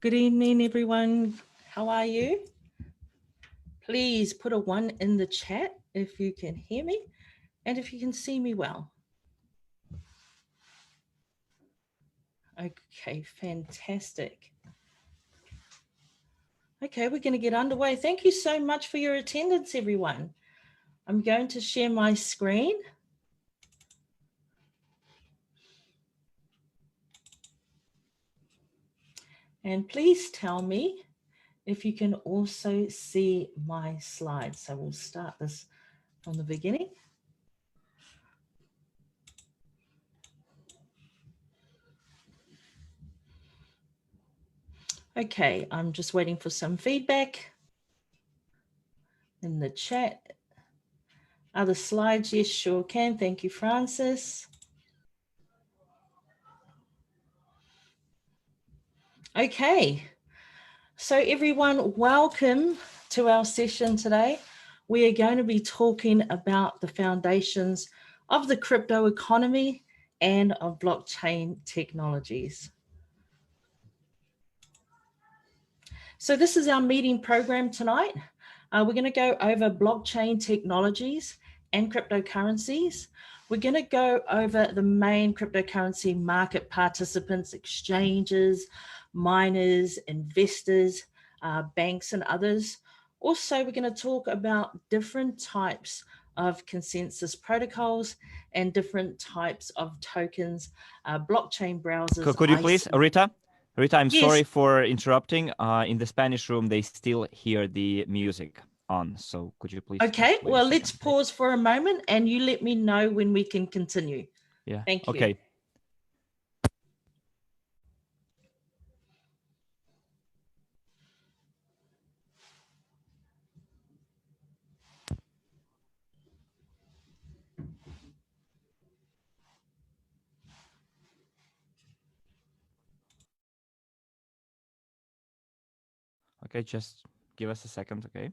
Good evening, everyone. How are you? Please put a 1 in the chat if you can hear me and if you can see me well. Okay, fantastic. Okay, we're going to get underway. Thank you so much for your attendance, everyone. I'm going to share my screen. And please tell me if you can also see my slides. So we'll start this from the beginning. Okay, I'm just waiting for some feedback in the chat. Other slides? Yes, sure can. Thank you, Francis. Okay, so everyone, welcome to our session today. We are going to be talking about the foundations of the crypto economy and of blockchain technologies. So this is our meeting program tonight. We're going to go over blockchain technologies and cryptocurrencies. We're going to go over the main cryptocurrency market participants, exchanges, miners, investors, banks, and others. Also, we're going to talk about different types of consensus protocols and different types of tokens, blockchain browsers. Could you please, Rita? Rita, I'm Yes. sorry for interrupting. In the Spanish room, they still hear the music on. So could you please? Okay, well, let's second, pause for a moment and you let me know when we can continue. Yeah. Thank you. Okay. Okay, just give us a second, okay?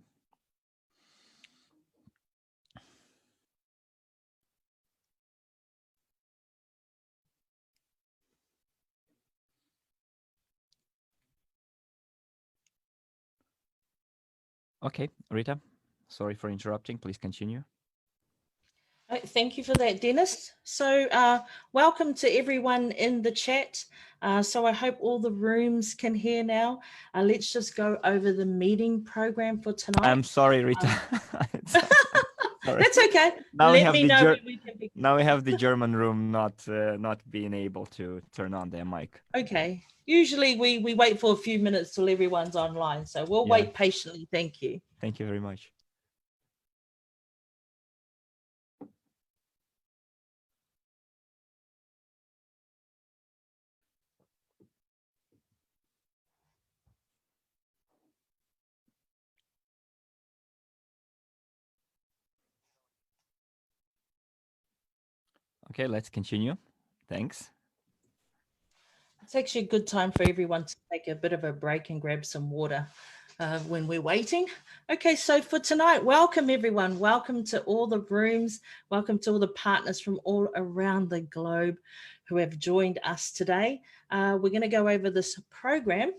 Okay, Rita, sorry for interrupting. Please continue. Thank you for that, Dennis. So welcome to everyone in the chat. So I hope all the rooms can hear now. Let's just go over the meeting program for tonight. I'm sorry, Rita. That's okay. Now let me know when we can begin. Now we have the German room not being able to turn on their mic. Okay. Usually we wait for a few minutes till everyone's online. So we'll wait patiently. Thank you. Thank you very much. Okay, let's continue. Thanks. It's actually a good time for everyone to take a bit of a break and grab some water when we're waiting. Okay, so for tonight, welcome everyone. Welcome to all the rooms. Welcome to all the partners from all around the globe who have joined us today. We're going to go over this program.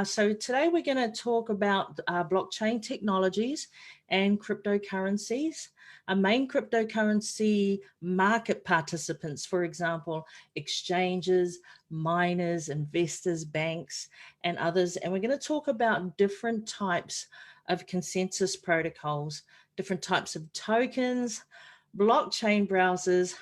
So today we're going to talk about blockchain technologies and cryptocurrencies. Main cryptocurrency market participants, for example, exchanges, miners, investors, banks, and others. And we're going to talk about different types of consensus protocols, different types of tokens, blockchain browsers,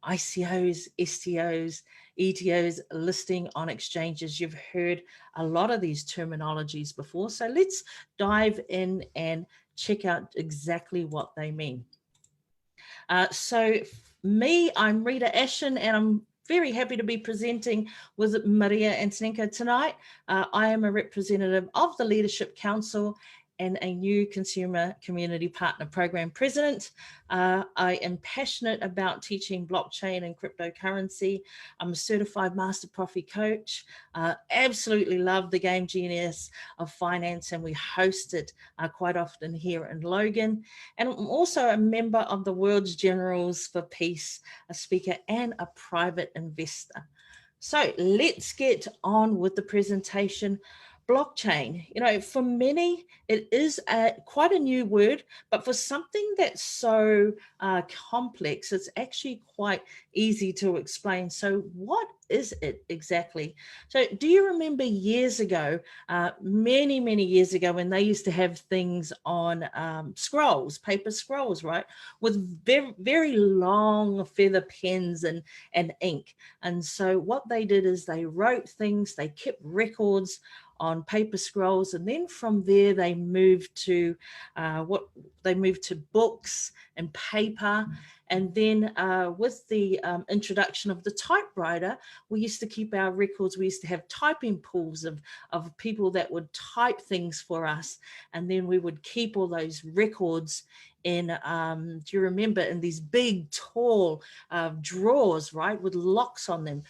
ICOs, STOs, ETOs, listing on exchanges. You've heard a lot of these terminologies before. So let's dive in and check out exactly what they mean. So I'm Rita Ashen, and I'm very happy to be presenting with Maria Antonenko tonight. I am a representative of the Leadership Council and a new Consumer Community Partner Program President. I am passionate about teaching blockchain and cryptocurrency. I'm a certified Master Profi coach. Absolutely love the Game Genius of Finance, and we host it quite often here in Logan. And I'm also a member of the World's Generals for Peace, a speaker and a private investor. So let's get on with the presentation. Blockchain, for many, it is quite a new word, but for something that's so complex, it's actually quite easy to explain. So what is it exactly? So do you remember years ago, many, many years ago, when they used to have things on scrolls, paper scrolls, right? With very, very long feather pens and ink. And so what they did is they wrote things, they kept records on paper scrolls, and then from there they moved to books and paper. And then with the introduction of the typewriter, we used to keep our records. We used to have typing pools of people that would type things for us, and then we would keep all those records in, do you remember, in these big tall drawers, right, with locks on them.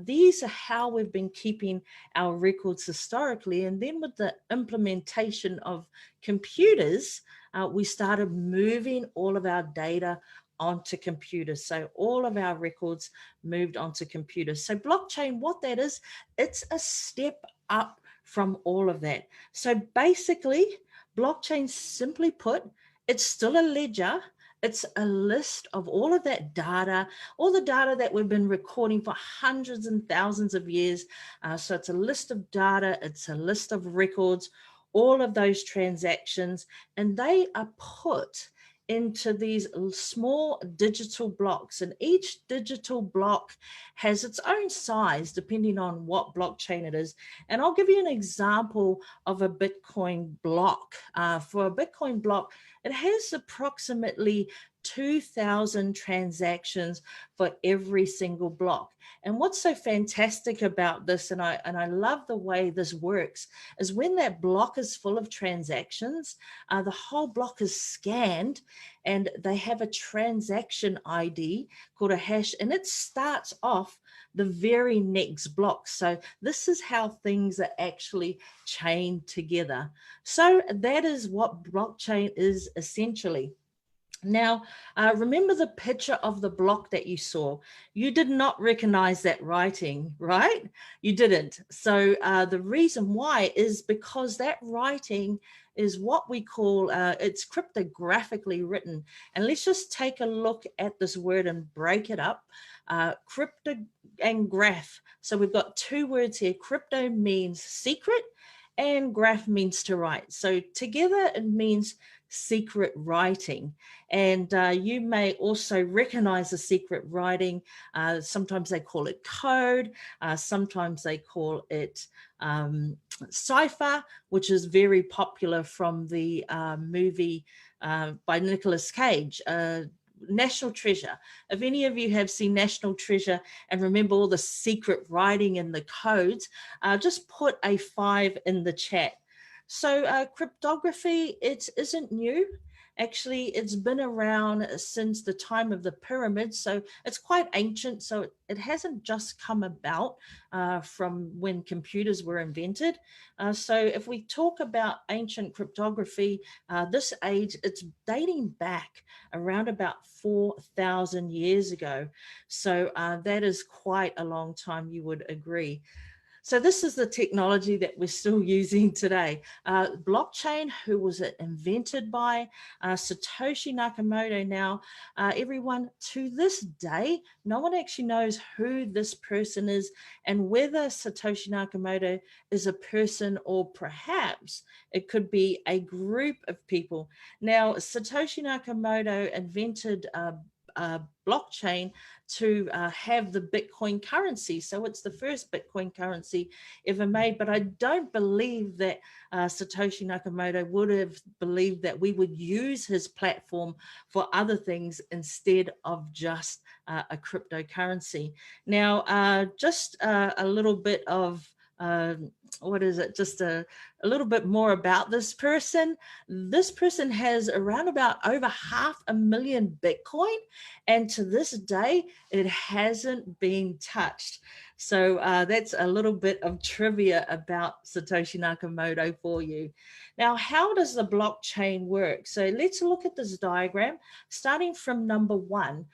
These are how we've been keeping our records historically. And then with the implementation of computers, we started moving all of our data onto computers. So all of our records moved onto computers. So blockchain, what that is, it's a step up from all of that. So basically, blockchain, simply put, it's still a ledger. It's a list of all of that data, all the data that we've been recording for hundreds and thousands of years. So it's a list of data, it's a list of records, all of those transactions, and they are put into these small digital blocks. And each digital block has its own size depending on what blockchain it is. And I'll give you an example of a Bitcoin block. For a Bitcoin block, it has approximately 2,000 transactions for every single block. And what's so fantastic about this, and I love the way this works, is when that block is full of transactions, the whole block is scanned, and they have a transaction ID called a hash, and it starts off the very next block. So this is how things are actually chained together. So that is what blockchain is essentially. Now, remember the picture of the block that you saw. You did not recognize that writing, right? You didn't. So the reason why is because that writing is what we call, it's cryptographically written. And let's just take a look at this word and break it up. Crypto and graph. So we've got two words here. Crypto means secret and graph means to write. So together it means secret writing. And you may also recognize the secret writing. Sometimes they call it code. Sometimes they call it cipher, which is very popular from the movie by Nicolas Cage, National Treasure. If any of you have seen National Treasure and remember all the secret writing and the codes, just put a 5 in the chat. So cryptography, it isn't new. Actually, it's been around since the time of the pyramids, so it's quite ancient. So it hasn't just come about from when computers were invented. So if we talk about ancient cryptography, this age, it's dating back around about 4,000 years ago. So that is quite a long time, you would agree. So this is the technology that we're still using today. Blockchain, who was it invented by? Satoshi Nakamoto. Now, everyone, to this day, no one actually knows who this person is and whether Satoshi Nakamoto is a person or perhaps it could be a group of people. Now, Satoshi Nakamoto invented blockchain to have the Bitcoin currency. So it's the first Bitcoin currency ever made. But I don't believe that Satoshi Nakamoto would have believed that we would use his platform for other things instead of just a cryptocurrency. Now, just a little bit of what is it, just a little bit more about this person. This person has around about over 500,000 Bitcoin, and to this day, it hasn't been touched. So that's a little bit of trivia about Satoshi Nakamoto for you. Now, how does the blockchain work? So let's look at this diagram, starting from number one.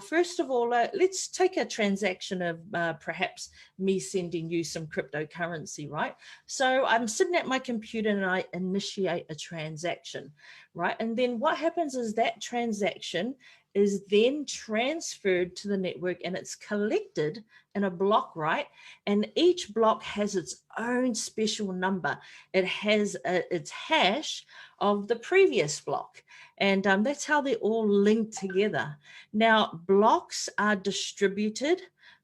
First of all, let's take a transaction of perhaps me sending you some cryptocurrency, right? So I'm sitting at my computer and I initiate a transaction, right? And then what happens is that transaction is then transferred to the network and it's collected in a block, right? And each block has its own special number. It has its hash of the previous block. And that's how they're all linked together. Now, blocks are distributed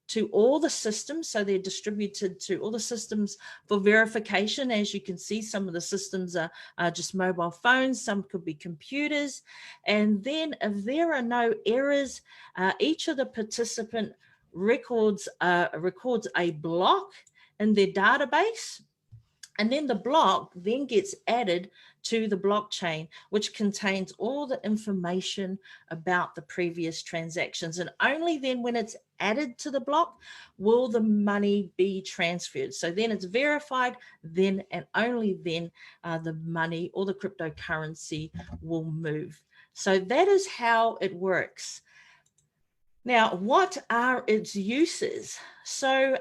to all the systems. So they're distributed to all the systems for verification. As you can see, some of the systems are just mobile phones, some could be computers. And then if there are no errors, each of the participant records a block in their database. And then the block then gets added to the blockchain, which contains all the information about the previous transactions. And only then when it's added to the block will the money be transferred. So then it's verified, then and only then the money or the cryptocurrency will move. So that is how it works. Now, what are its uses? So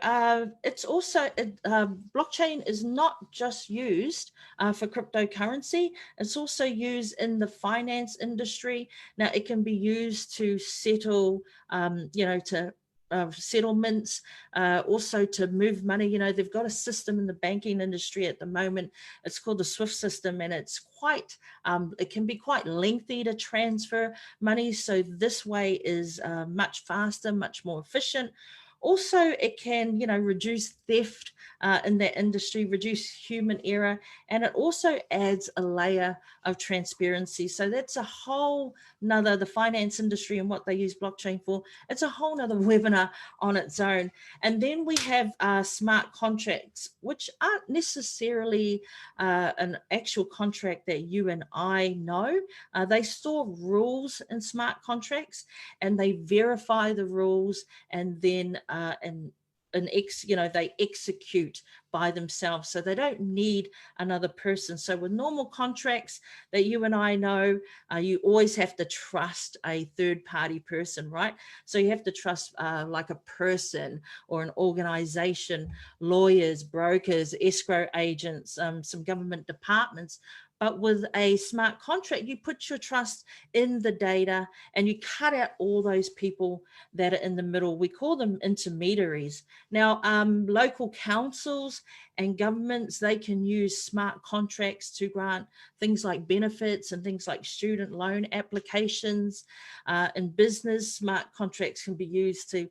it's also, blockchain is not just used for cryptocurrency, it's also used in the finance industry. Now, it can be used to settle, to settlements, also to move money. You know, they've got a system in the banking industry at the moment. It's called the SWIFT system, and it's quite, it can be quite lengthy to transfer money. So this way is much faster, much more efficient. Also, it can, reduce theft in that industry, reduce human error, and it also adds a layer of transparency. So that's a whole nother, the finance industry and what they use blockchain for, it's a whole nother webinar on its own. And then we have smart contracts, which aren't necessarily an actual contract that you and I know. They store rules in smart contracts and they verify the rules, and then they execute by themselves, so they don't need another person. So with normal contracts that you and I know, you always have to trust a third-party person, right? So you have to trust like a person or an organization, lawyers, brokers, escrow agents, some government departments. But with a smart contract, you put your trust in the data and you cut out all those people that are in the middle. We call them intermediaries. Now, local councils and governments, they can use smart contracts to grant things like benefits and things like student loan applications. In business, smart contracts can be used to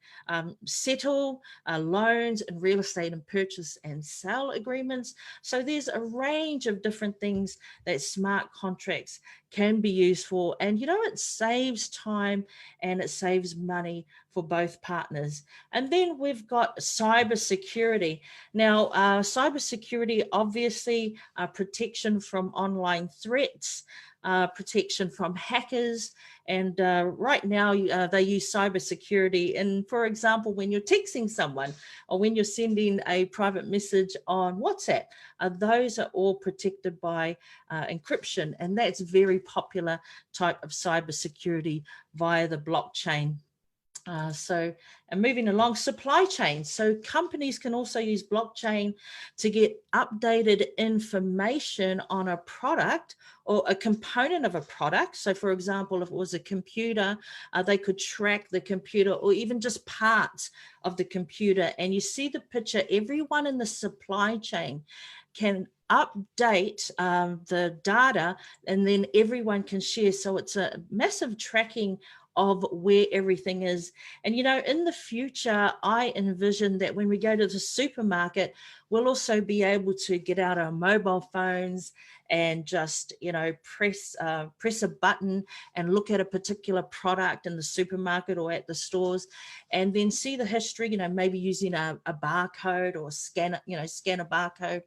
settle loans and real estate and purchase and sale agreements. So there's a range of different things that smart contracts can be used for. And, it saves time and it saves money for both partners. And then we've got cybersecurity. Now, cybersecurity, obviously, protection from online threats, protection from hackers. And right now they use cybersecurity. And for example, when you're texting someone or when you're sending a private message on WhatsApp, those are all protected by encryption. And that's very popular type of cybersecurity via the blockchain. And moving along, supply chain. So companies can also use blockchain to get updated information on a product or a component of a product. So for example, if it was a computer, they could track the computer or even just parts of the computer. And you see the picture, everyone in the supply chain can update the data, and then everyone can share. So it's a massive tracking of where everything is. And, in the future, I envision that when we go to the supermarket, we'll also be able to get out our mobile phones and just, press a button and look at a particular product in the supermarket or at the stores, and then see the history, maybe using a barcode or scan a barcode,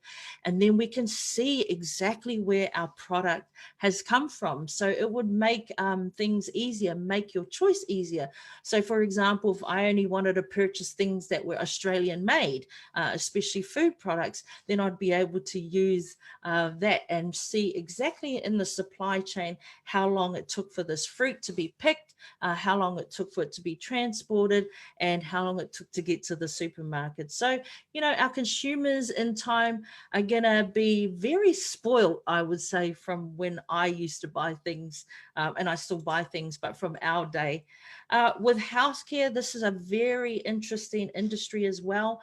and then we can see exactly where our product has come from. So it would make things easier, make your choice easier. So for example, if I only wanted to purchase things that were Australian made, especially food products, then I'd be able to use that and see exactly in the supply chain how long it took for this fruit to be picked, how long it took for it to be transported, and how long it took to get to the supermarket. So, our consumers in time are going to be very spoiled, I would say, from when I used to buy things, and I still buy things, but from our day. With healthcare, this is a very interesting industry as well.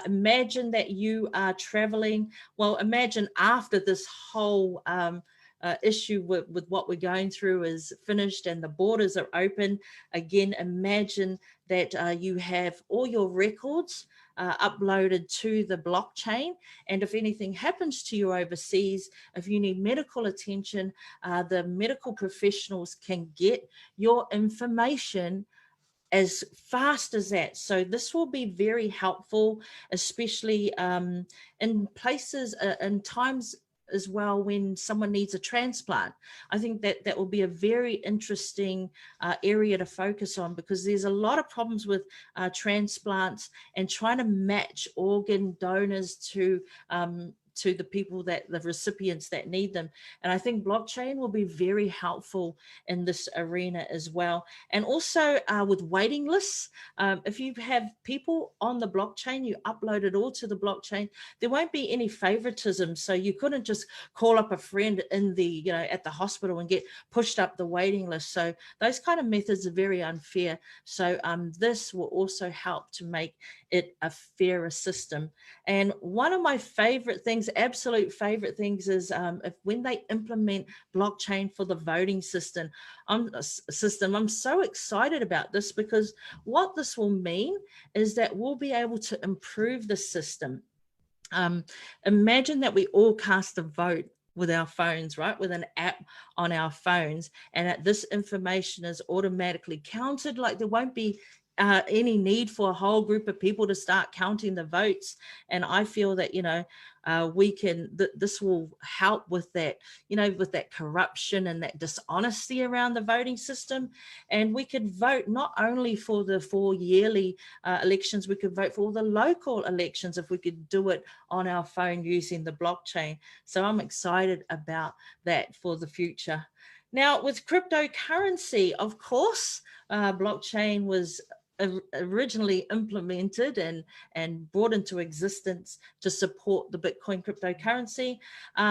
Imagine that you are traveling. Well, imagine after this whole issue with what we're going through is finished and the borders are open. Again, imagine that you have all your records uploaded to the blockchain, and if anything happens to you overseas, if you need medical attention, the medical professionals can get your information as fast as that. So this will be very helpful, especially in places and times as well when someone needs a transplant. I think that will be a very interesting area to focus on, because there's a lot of problems with transplants and trying to match organ donors to the people, the recipients that need them. And I think blockchain will be very helpful in this arena as well. And also with waiting lists, if you have people on the blockchain, you upload it all to the blockchain, there won't be any favoritism. So you couldn't just call up a friend in the, at the hospital and get pushed up the waiting list. So those kind of methods are very unfair. So this will also help to make it a fairer system. And one of my favorite things, absolute favorite things, is when they implement blockchain for the voting system. I'm so excited about this, because what this will mean is that we'll be able to improve the system. Imagine that we all cast a vote with our phones, right? With an app on our phones, and that this information is automatically counted. Like there won't be any need for a whole group of people to start counting the votes. And I feel that, this will help with that, with that corruption and that dishonesty around the voting system. And we could vote not only for the 4 yearly elections, we could vote for all the local elections if we could do it on our phone using the blockchain. So I'm excited about that for the future. Now, with cryptocurrency, of course, blockchain was originally implemented and brought into existence to support the Bitcoin cryptocurrency.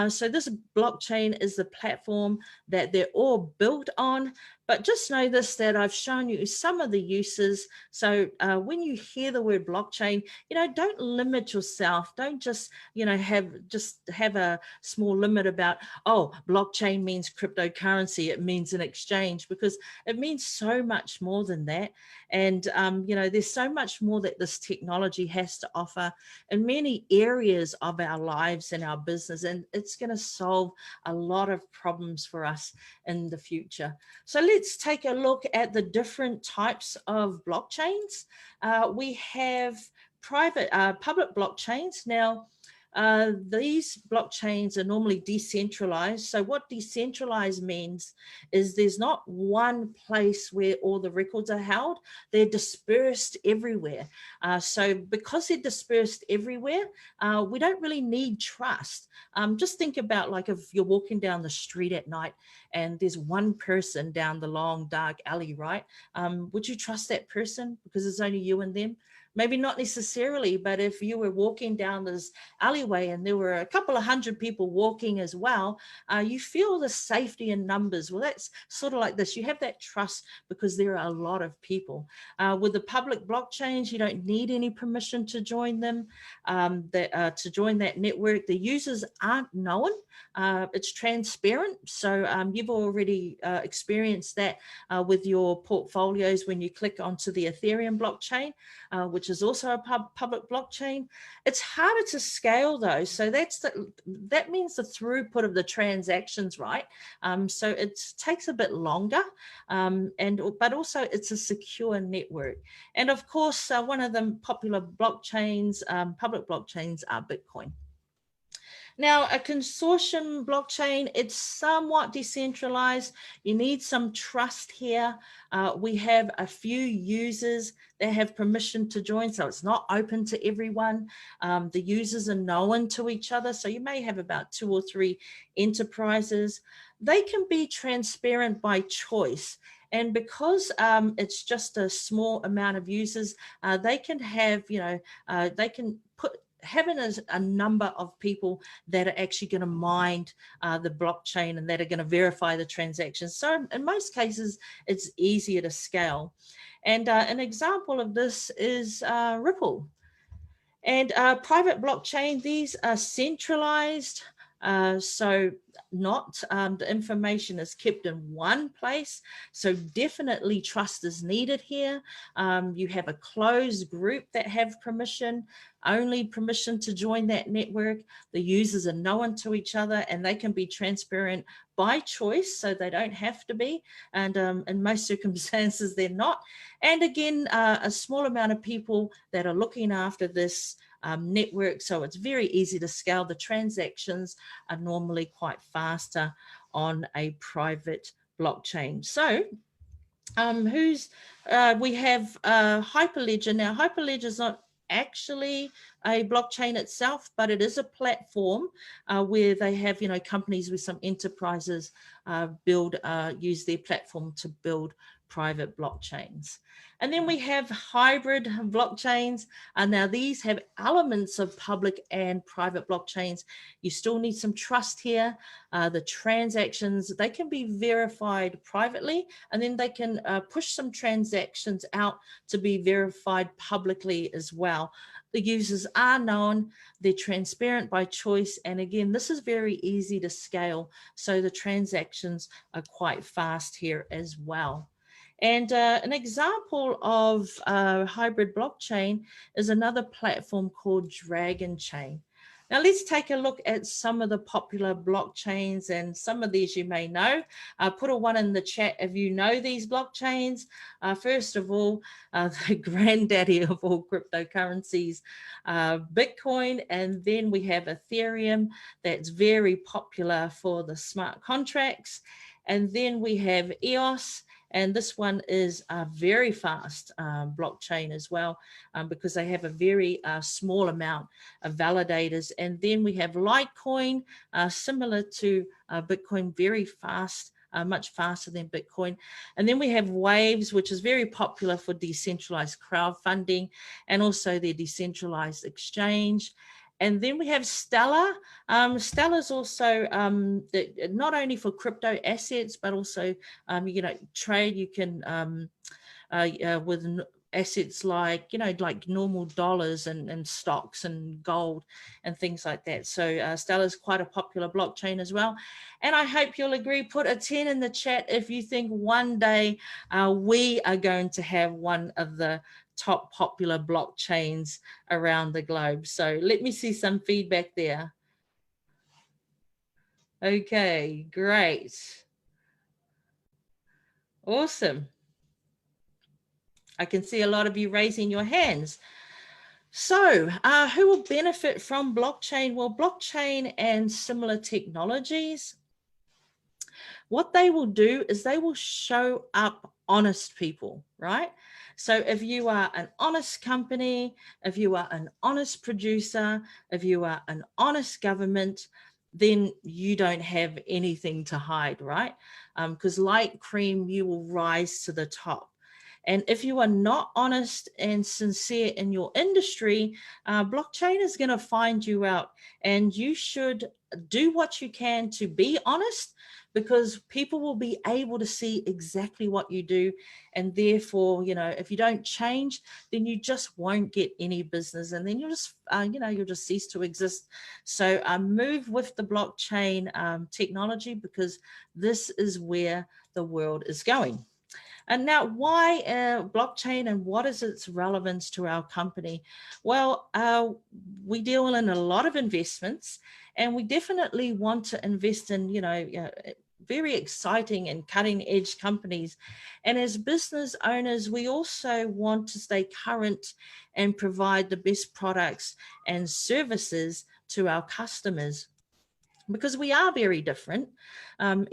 So this blockchain is the platform that they're all built on. But just know this, that I've shown you some of the uses. So when you hear the word blockchain, don't limit yourself. Don't just, have a small limit about, oh, blockchain means cryptocurrency. It means an exchange, because it means so much more than that. And, there's so much more that this technology has to offer in many areas of our lives and our business. And it's going to solve a lot of problems for us in the future. So let's take a look at the different types of blockchains. We have public blockchains. Now, these blockchains are normally decentralized. So what decentralized means is there's not one place where all the records are held. They're dispersed everywhere. So because they're dispersed everywhere, we don't really need trust. Just think about, like, if you're walking down the street at night and there's one person down the long dark alley, right? Would you trust that person because it's only you and them? Maybe not necessarily, but if you were walking down this alleyway and there were a couple of hundred people walking as well, you feel the safety in numbers. Well, that's sort of like this. You have that trust because there are a lot of people. With the public blockchains, you don't need any permission to join them, to join that network. The users aren't known. It's transparent. So you've already experienced that with your portfolios when you click onto the Ethereum blockchain, which which is also a public blockchain. It's harder to scale though. So that means the throughput of the transactions, right? So it takes a bit longer, but also it's a secure network. And of course, one of the popular blockchains, public blockchains, are Bitcoin. Now, a consortium blockchain, it's somewhat decentralized. You need some trust here. We have a few users that have permission to join, so it's not open to everyone. The users are known to each other, so you may have about 2 or 3 enterprises. They can be transparent by choice. And because it's just a small amount of users, they can have, they can having a number of people that are actually going to mind the blockchain and that are going to verify the transactions. So in most cases, it's easier to scale. And an example of this is Ripple. And private blockchain, these are centralized. So not the information is kept in one place. So definitely trust is needed here. You have a closed group that have permission, only permission to join that network. The users are known to each other and they can be transparent by choice, so they don't have to be. And in most circumstances, they're not. And again, a small amount of people that are looking after this network, so it's very easy to scale. The transactions are normally quite faster on a private blockchain. So we have Hyperledger. Now, Hyperledger is not actually a blockchain itself, but it is a platform where they have, companies with some enterprises use their platform to build private blockchains. And then we have hybrid blockchains. And now these have elements of public and private blockchains. You still need some trust here. The transactions, they can be verified privately, and then they can push some transactions out to be verified publicly as well. The users are known, they're transparent by choice, and again, this is very easy to scale, so the transactions are quite fast here as well. And an example of hybrid blockchain is another platform called Dragon Chain. Now let's take a look at some of the popular blockchains, and some of these you may know. Put a 1 in the chat if you know these blockchains. First of all, the granddaddy of all cryptocurrencies, Bitcoin, and then we have Ethereum that's very popular for the smart contracts. And then we have EOS, and this one is a very fast blockchain as well, because they have a very small amount of validators. And then we have Litecoin, similar to Bitcoin, very fast, much faster than Bitcoin. And then we have Waves, which is very popular for decentralized crowdfunding and also their decentralized exchange. And then we have Stellar. Stellar is also not only for crypto assets, but also, trade. You can, with assets like, like normal dollars and stocks and gold and things like that. So Stellar is quite a popular blockchain as well. And I hope you'll agree, put a 10 in the chat if you think one day we are going to have one of the top popular blockchains around the globe. So let me see some feedback there. Okay, great. Awesome. I can see a lot of you raising your hands. So who will benefit from blockchain? Well, blockchain and similar technologies, what they will do is they will show up honest people, right? So if you are an honest company, if you are an honest producer, if you are an honest government, then you don't have anything to hide, right? Because like cream, you will rise to the top. And if you are not honest and sincere in your industry, blockchain is going to find you out, and you should do what you can to be honest, because people will be able to see exactly what you do. And therefore, if you don't change, then you just won't get any business, and then you'll just, you'll just cease to exist. So move with the blockchain technology, because this is where the world is going. And now, why blockchain and what is its relevance to our company? Well, we deal in a lot of investments, and we definitely want to invest in, very exciting and cutting edge companies. And as business owners, we also want to stay current and provide the best products and services to our customers, because we are very different, and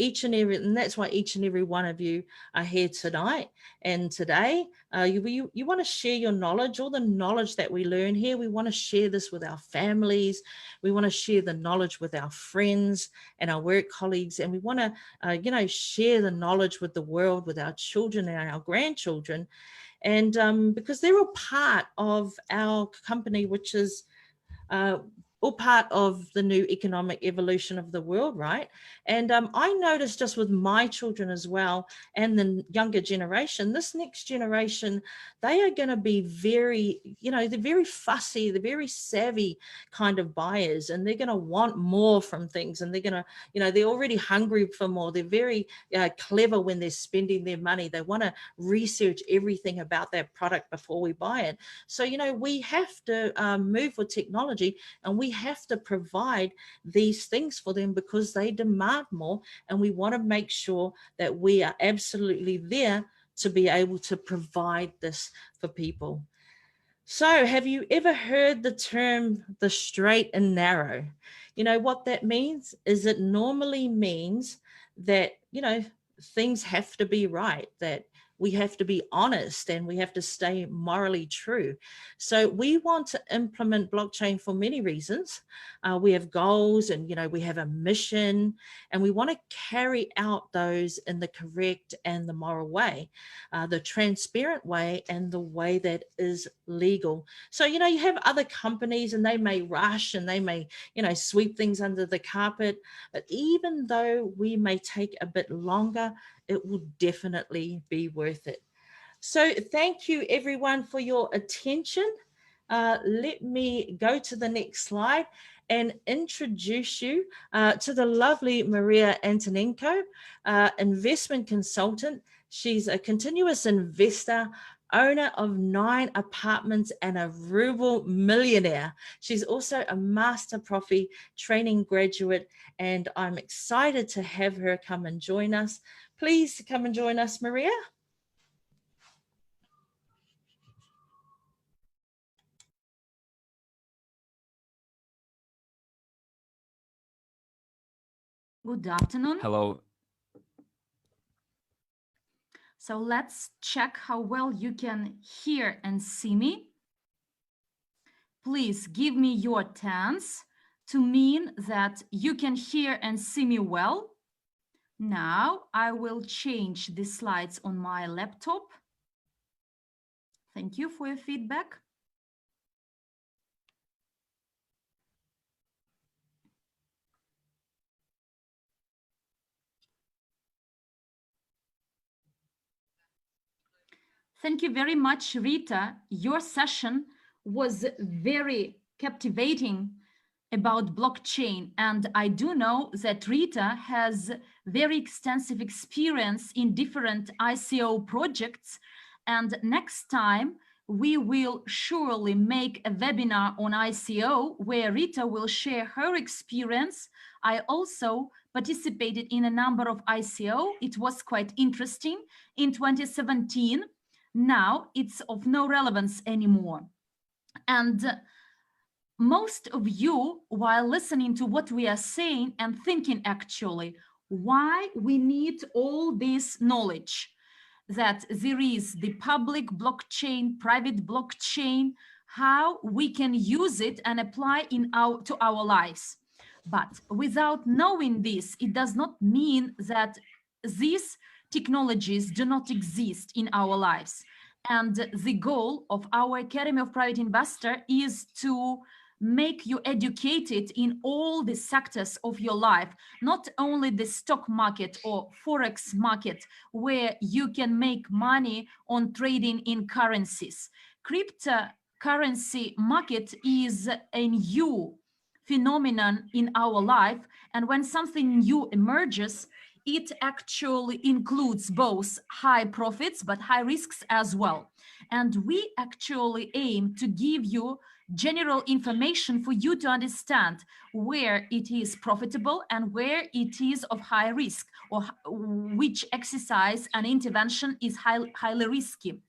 that's why each and every one of you are here tonight and today. You want to share your knowledge, all the knowledge that we learn here. We want to share this with our families. We want to share the knowledge with our friends and our work colleagues, and we want to share the knowledge with the world, with our children and our grandchildren. And because they're all part of our company, which is all part of the new economic evolution of the world, right? And I noticed just with my children as well, and the younger generation, this next generation, they are going to be very, they're very fussy, they're very savvy kind of buyers, and they're going to want more from things, and they're going to, they're already hungry for more. They're very clever when they're spending their money. They want to research everything about that product before we buy it. So, we have to move with technology, and we have to provide these things for them because they demand more, and we want to make sure that we are absolutely there to be able to provide this for people. So have you ever heard the term the straight and narrow? You know what that means is it normally means that, things have to be right, that we have to be honest, and we have to stay morally true. So we want to implement blockchain for many reasons. We have goals, and we have a mission, and we want to carry out those in the correct and the moral way, the transparent way, and the way that is legal. So you have other companies, and they may rush, and they may sweep things under the carpet, but even though we may take a bit longer, it will definitely be worth it. So thank you everyone for your attention. Let me go to the next slide and introduce you to the lovely Maria Antonenko, investment consultant. She's a continuous investor, owner of 9 apartments, and a rural millionaire. She's also a master profi training graduate, and I'm excited to have her come and join us. Please come and join us, Maria. Good afternoon. Hello. So let's check how well you can hear and see me. Please give me your tens to mean that you can hear and see me well. Now I will change the slides on my laptop. Thank you for your feedback. Thank you very much, Rita. Your session was very captivating about blockchain, and I do know that Rita has very extensive experience in different ICO projects, and next time we will surely make a webinar on ICO where Rita will share her experience. I also participated in a number of ICO. It was quite interesting in 2017. Now it's of no relevance anymore. And most of you, while listening to what we are saying and thinking actually, why we need all this knowledge, that there is the public blockchain, private blockchain, how we can use it and apply to our lives. But without knowing this, it does not mean that these technologies do not exist in our lives. And the goal of our Academy of Private Investor is to make you educated in all the sectors of your life, not only the stock market or forex market where you can make money on trading in currencies. Cryptocurrency market is a new phenomenon in our life, and when something new emerges, it actually includes both high profits but high risks as well. And we actually aim to give you general information for you to understand where it is profitable and where it is of high risk, or which exercise and intervention is highly risky.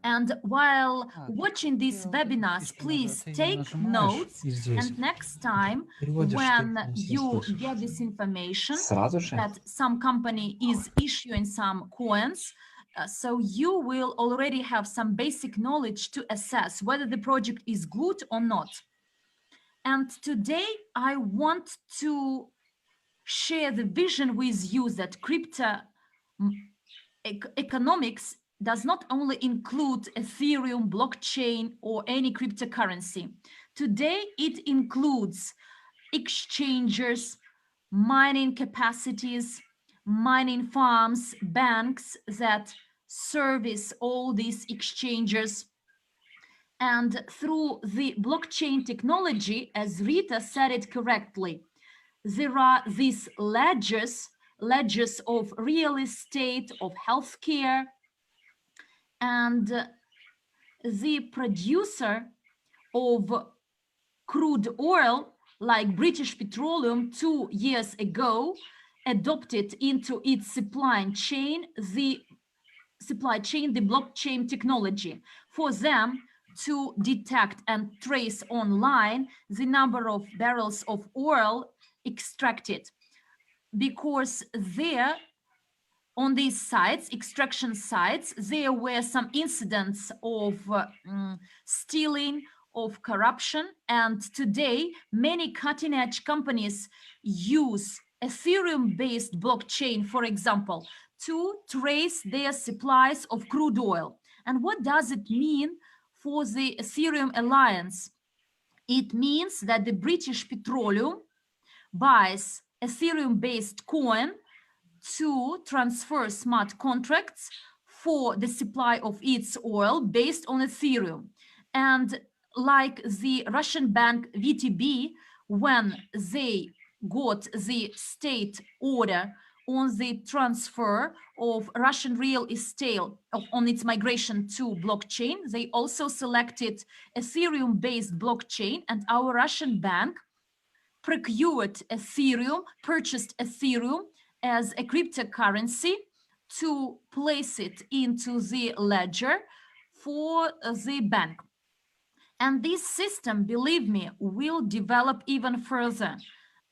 And while watching these webinars, please take notes, and next time when you get this information that some company is issuing some coins, so you will already have some basic knowledge to assess whether the project is good or not. And today I want to share the vision with you that crypto economics does not only include Ethereum, blockchain, or any cryptocurrency. Today, it includes exchanges, mining capacities, mining farms, banks that service all these exchanges. And through the blockchain technology, as Rita said it correctly, there are these ledgers of real estate, of healthcare, and the producer of crude oil, like British Petroleum 2 years ago, adopted into its supply chain the blockchain technology for them to detect and trace online the number of barrels of oil extracted, because there on these sites, extraction sites, there were some incidents of stealing, of corruption, and today many cutting-edge companies use Ethereum-based blockchain, for example, to trace their supplies of crude oil. And what does it mean for the Ethereum Alliance? It means that the British Petroleum buys Ethereum-based coin to transfer smart contracts for the supply of its oil based on Ethereum. And like the Russian bank VTB, when they got the state order on the transfer of Russian real estate on its migration to blockchain, they also selected Ethereum-based blockchain, and our Russian bank procured Ethereum, purchased Ethereum as a cryptocurrency to place it into the ledger for the bank. And this system, believe me, will develop even further.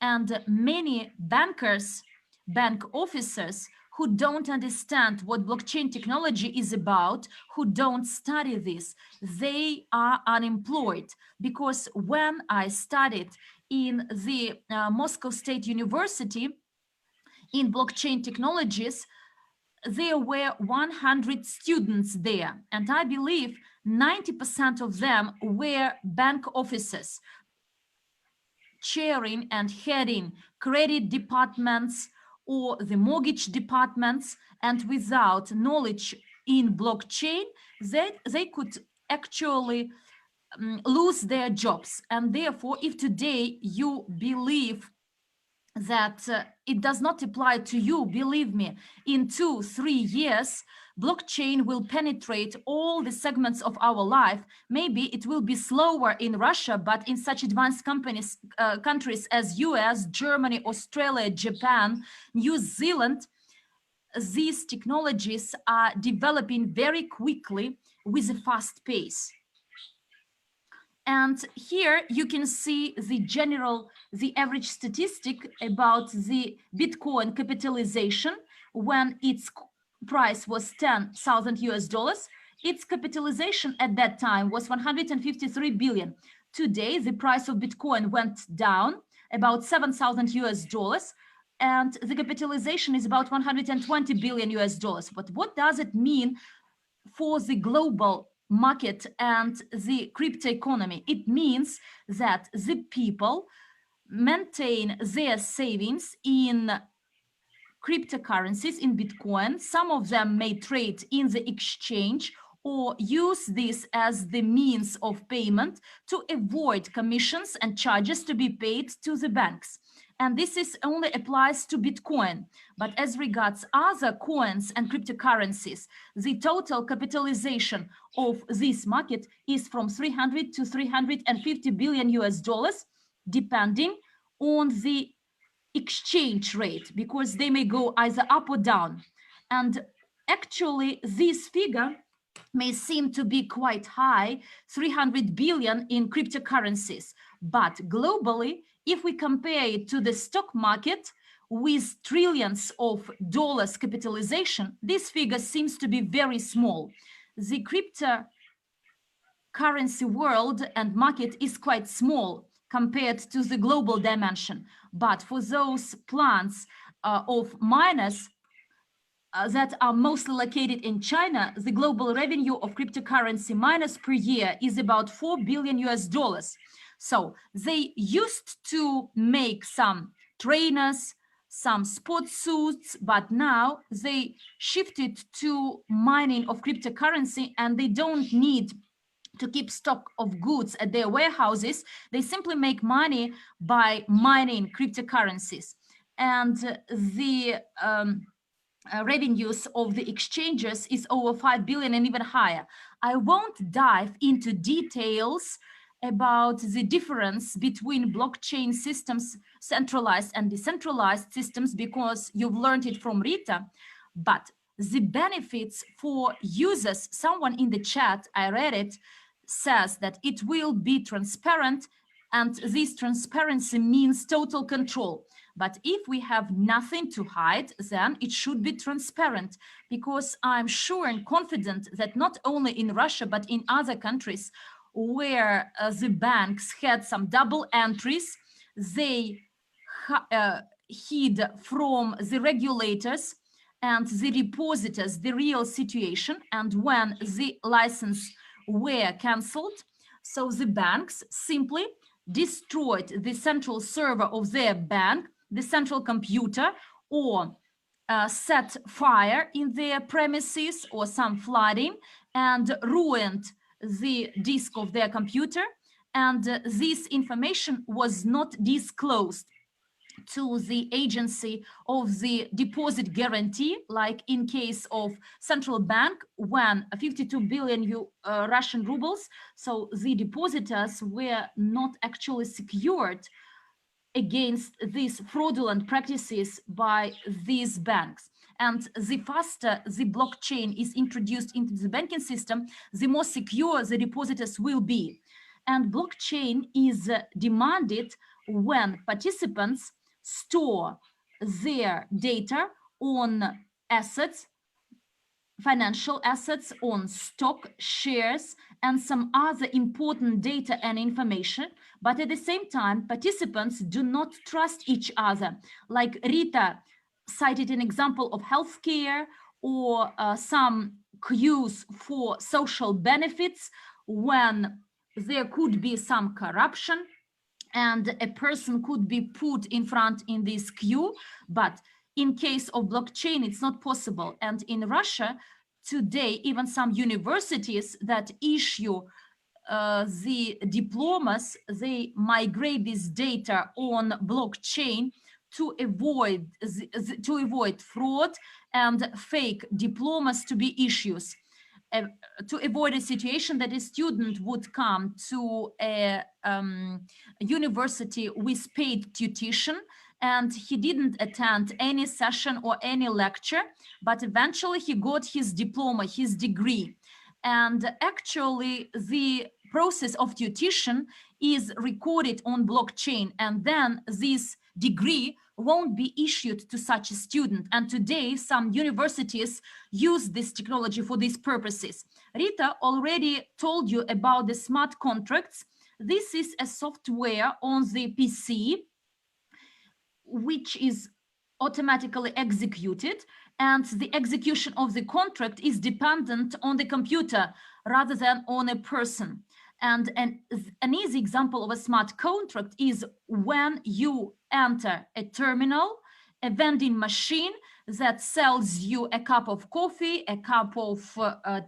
And many bankers, bank officers who don't understand what blockchain technology is about, who don't study this, they are unemployed. Because when I studied in the Moscow State University in blockchain technologies, there were 100 students there, and I believe 90% of them were bank officers, chairing and heading credit departments or the mortgage departments, and without knowledge in blockchain, they could actually lose their jobs. And therefore, if today you believe that it does not apply to you, believe me, in 2-3 years, blockchain will penetrate all the segments of our life. Maybe it will be slower in Russia, but in such advanced countries as US, Germany, Australia, Japan, New Zealand, these technologies are developing very quickly with a fast pace. And here you can see the average statistic about the Bitcoin capitalization. When its price was 10,000 US dollars, its capitalization at that time was 153 billion. Today, the price of Bitcoin went down about 7,000 US dollars, and the capitalization is about 120 billion US dollars. But what does it mean for the global market and the crypto economy? It means that the people maintain their savings in cryptocurrencies, in Bitcoin. Some of them may trade in the exchange or use this as the means of payment to avoid commissions and charges to be paid to the banks. And this is only applies to Bitcoin. But as regards other coins and cryptocurrencies, the total capitalization of this market is from 300 to 350 billion US dollars, depending on the exchange rate, because they may go either up or down. And actually, this figure may seem to be quite high, 300 billion in cryptocurrencies. But globally, if we compare it to the stock market with trillions of dollars capitalization, this figure seems to be very small. The cryptocurrency world and market is quite small compared to the global dimension. But for those plants of miners that are mostly located in China, the global revenue of cryptocurrency miners per year is about 4 billion US dollars. So they used to make some trainers, some sports suits, but now they shifted to mining of cryptocurrency, and they don't need to keep stock of goods at their warehouses. They simply make money by mining cryptocurrencies. And the revenues of the exchanges is over 5 billion and even higher. I won't dive into details about the difference between blockchain systems, centralized and decentralized systems, because you've learned it from Rita. But the benefits for users, someone in the chat, I read it, says that it will be transparent, and this transparency means total control. But if we have nothing to hide, then it should be transparent, because I'm sure and confident that not only in Russia, but in other countries where the banks had some double entries, they hid from the regulators and the depositors the real situation. And when the license were cancelled, so the banks simply destroyed the central server of their bank, the central computer, or set fire in their premises or some flooding, and ruined the disk of their computer. And this information was not disclosed to the agency of the deposit guarantee, like in case of central bank, when 52 billion Russian rubles, so the depositors were not actually secured against these fraudulent practices by these banks. And the faster the blockchain is introduced into the banking system, the more secure the depositors will be. And blockchain is demanded when participants store their data on assets, financial assets, on stock, shares, and some other important data and information. But at the same time, participants do not trust each other. Like Rita cited an example of healthcare or some queues for social benefits, when there could be some corruption and a person could be put in front in this queue. But in case of blockchain, it's not possible. And in Russia today, even some universities that issue the diplomas, they migrate this data on blockchain to avoid fraud and fake diplomas to be issues. To avoid a situation that a student would come to a university with paid tuition, and he didn't attend any session or any lecture, but eventually he got his diploma, his degree. And actually the process of tuition is recorded on blockchain, and then this degree won't be issued to such a student. And today some universities use this technology for these purposes. Rita already told you about the smart contracts. This is a software on the PC which is automatically executed, and the execution of the contract is dependent on the computer rather than on a person. And an easy example of a smart contract is when you enter a terminal, a vending machine that sells you a cup of coffee, a cup of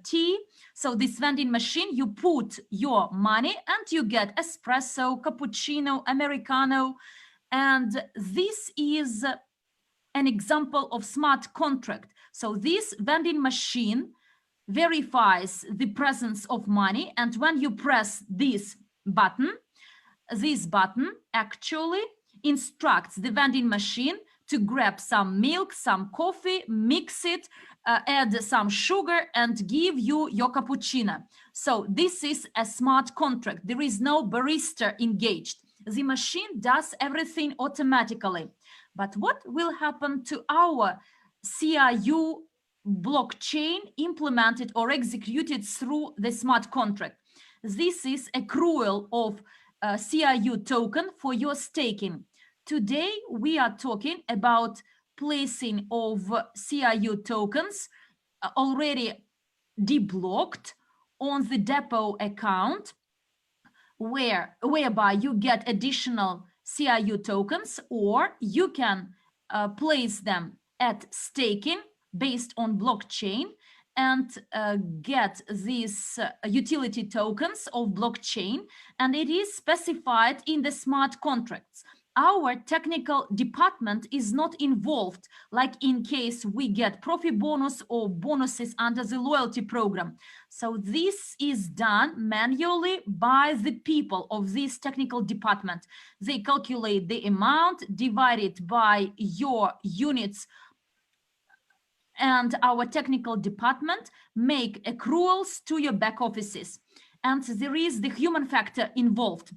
tea. So this vending machine, you put your money and you get espresso, cappuccino, Americano, And this is an example of smart contract. So this vending machine verifies the presence of money, and when you press this button actually instructs the vending machine to grab some milk, some coffee, mix it, add some sugar, and give you your cappuccino. So this is a smart contract. There is no barista engaged. The machine does everything automatically. But what will happen to our CRU blockchain implemented or executed through the smart contract? This is accrual of CRU token for your staking. Today, we are talking about placing of CRU tokens already deblocked on the depot account, whereby you get additional CRU tokens, or you can place them at staking based on blockchain and get these utility tokens of blockchain, and it is specified in the smart contracts. Our technical department is not involved, like in case we get profit bonus or bonuses under the loyalty program. So this is done manually by the people of this technical department. They calculate the amount, divide it by your units, and our technical department make accruals to your back offices. And there is the human factor involved.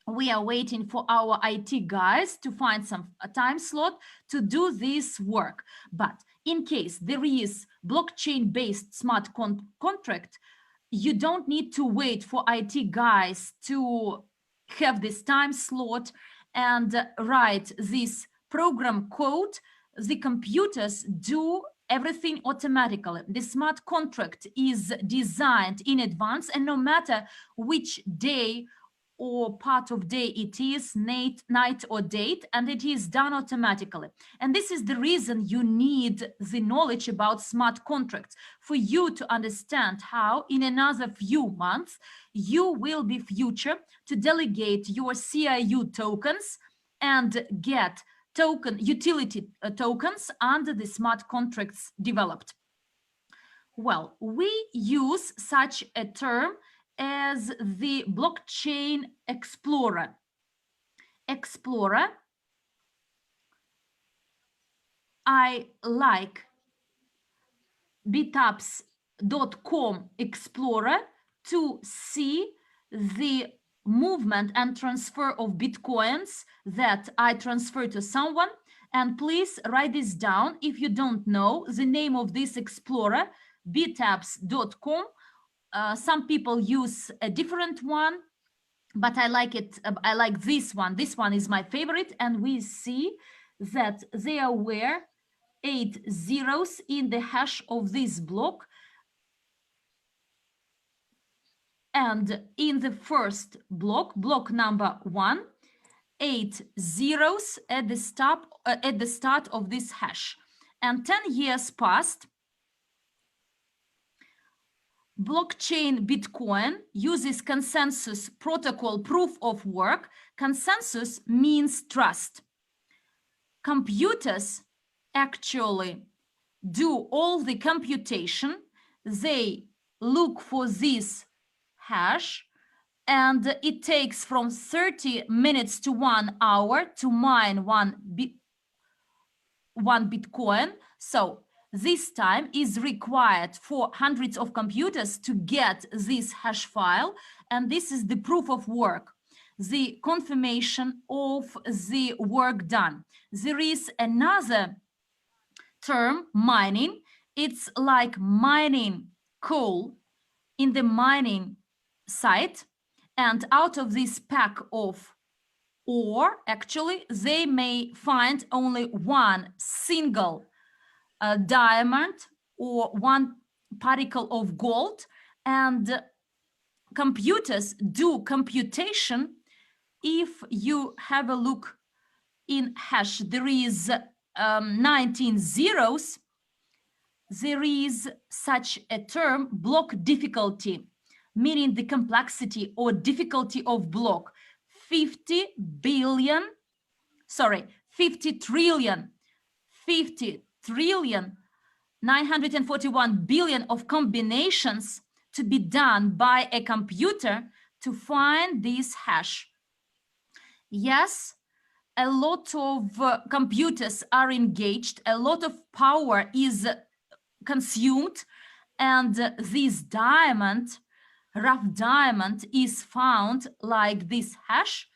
We are waiting for our IT guys to find some time slot to do this work. But in case there is blockchain-based smart contract, you don't need to wait for IT guys to have this time slot and write this program code. The computers do everything automatically. The smart contract is designed in advance, and no matter which day or part of day it is, night or date, and it is done automatically. And this is the reason you need the knowledge about smart contracts, for you to understand how in another few months you will be future to delegate your CRU tokens and get utility tokens under the smart contracts developed. Well, we use such a term as the blockchain explorer. I like bitups.com explorer to see the movement and transfer of bitcoins that I transfer to someone. And please write this down if you don't know the name of this explorer, bitups.com. Some people use a different one, but I like it. I like this one. This one is my favorite, and we see that there were 8 zeros in the hash of this block. And in the first block number 1, 8 zeros at the start of this hash. And 10 years passed. Blockchain Bitcoin uses consensus protocol proof of work. Consensus means trust. Computers actually do all the computation. They look for this hash, and it takes from 30 minutes to 1 hour to mine one Bitcoin. So this time is required for hundreds of computers to get this hash file, and this is the proof of work, the confirmation of the work done. There is another term, mining. It's like mining coal in the mining site, and out of this pack of ore, actually, they may find only one single diamond or one particle of gold, and computers do computation. If you have a look in hash, there is 19 zeros. There is such a term, block difficulty, meaning the complexity or difficulty of block. 50 billion 50 trillion 941 billion of combinations to be done by a computer to find this hash. Yes, a lot of computers are engaged, a lot of power is consumed, and this diamond, rough diamond, is found like this hash,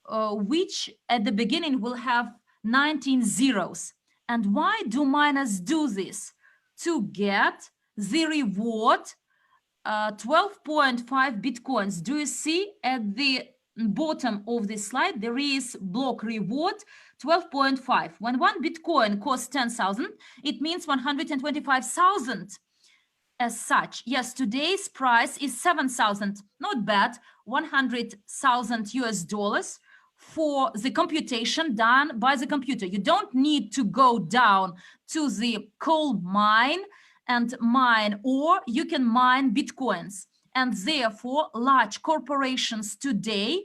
which at the beginning will have 19 zeros. And why do miners do this? To get the reward, 12.5 bitcoins. Do you see at the bottom of this slide, there is block reward 12.5. When one bitcoin costs 10,000, it means 125,000 as such. Yes, today's price is 7,000, not bad, 100,000 US dollars for the computation done by the computer. You don't need to go down to the coal mine and mine, or you can mine bitcoins. And therefore, large corporations today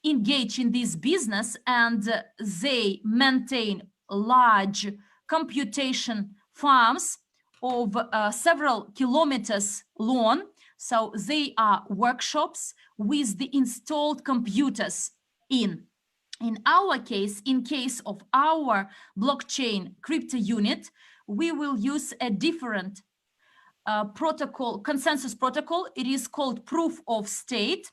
engage in this business, and they maintain large computation farms of several kilometers long. So they are workshops with the installed computers in. In our case, in case of our blockchain crypto unit, we will use a different protocol, consensus protocol. It is called proof of stake.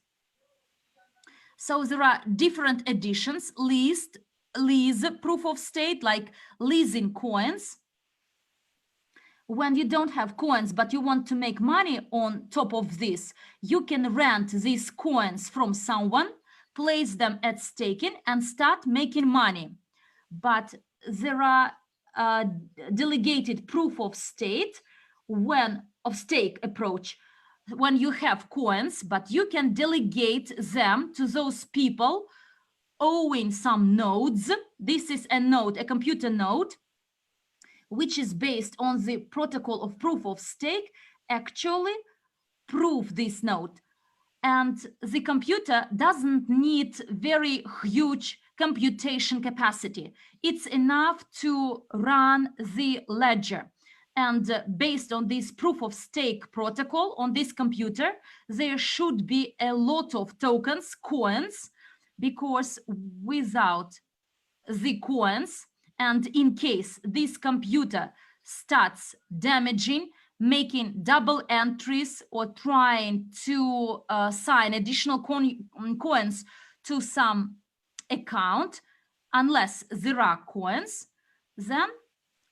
So there are different editions: lease proof of stake, like leasing coins. When you don't have coins, but you want to make money on top of this, you can rent these coins from someone, place them at staking, and start making money. But there are delegated proof of stake approach, when you have coins, but you can delegate them to those people owing some nodes. This is a node, a computer node, which is based on the protocol of proof of stake, actually prove this node. And the computer doesn't need very huge computation capacity. It's enough to run the ledger. And based on this proof of stake protocol on this computer, there should be a lot of tokens, coins, because without the coins, and in case this computer starts damaging, making double entries, or trying to sign additional coins to some account, unless there are coins, then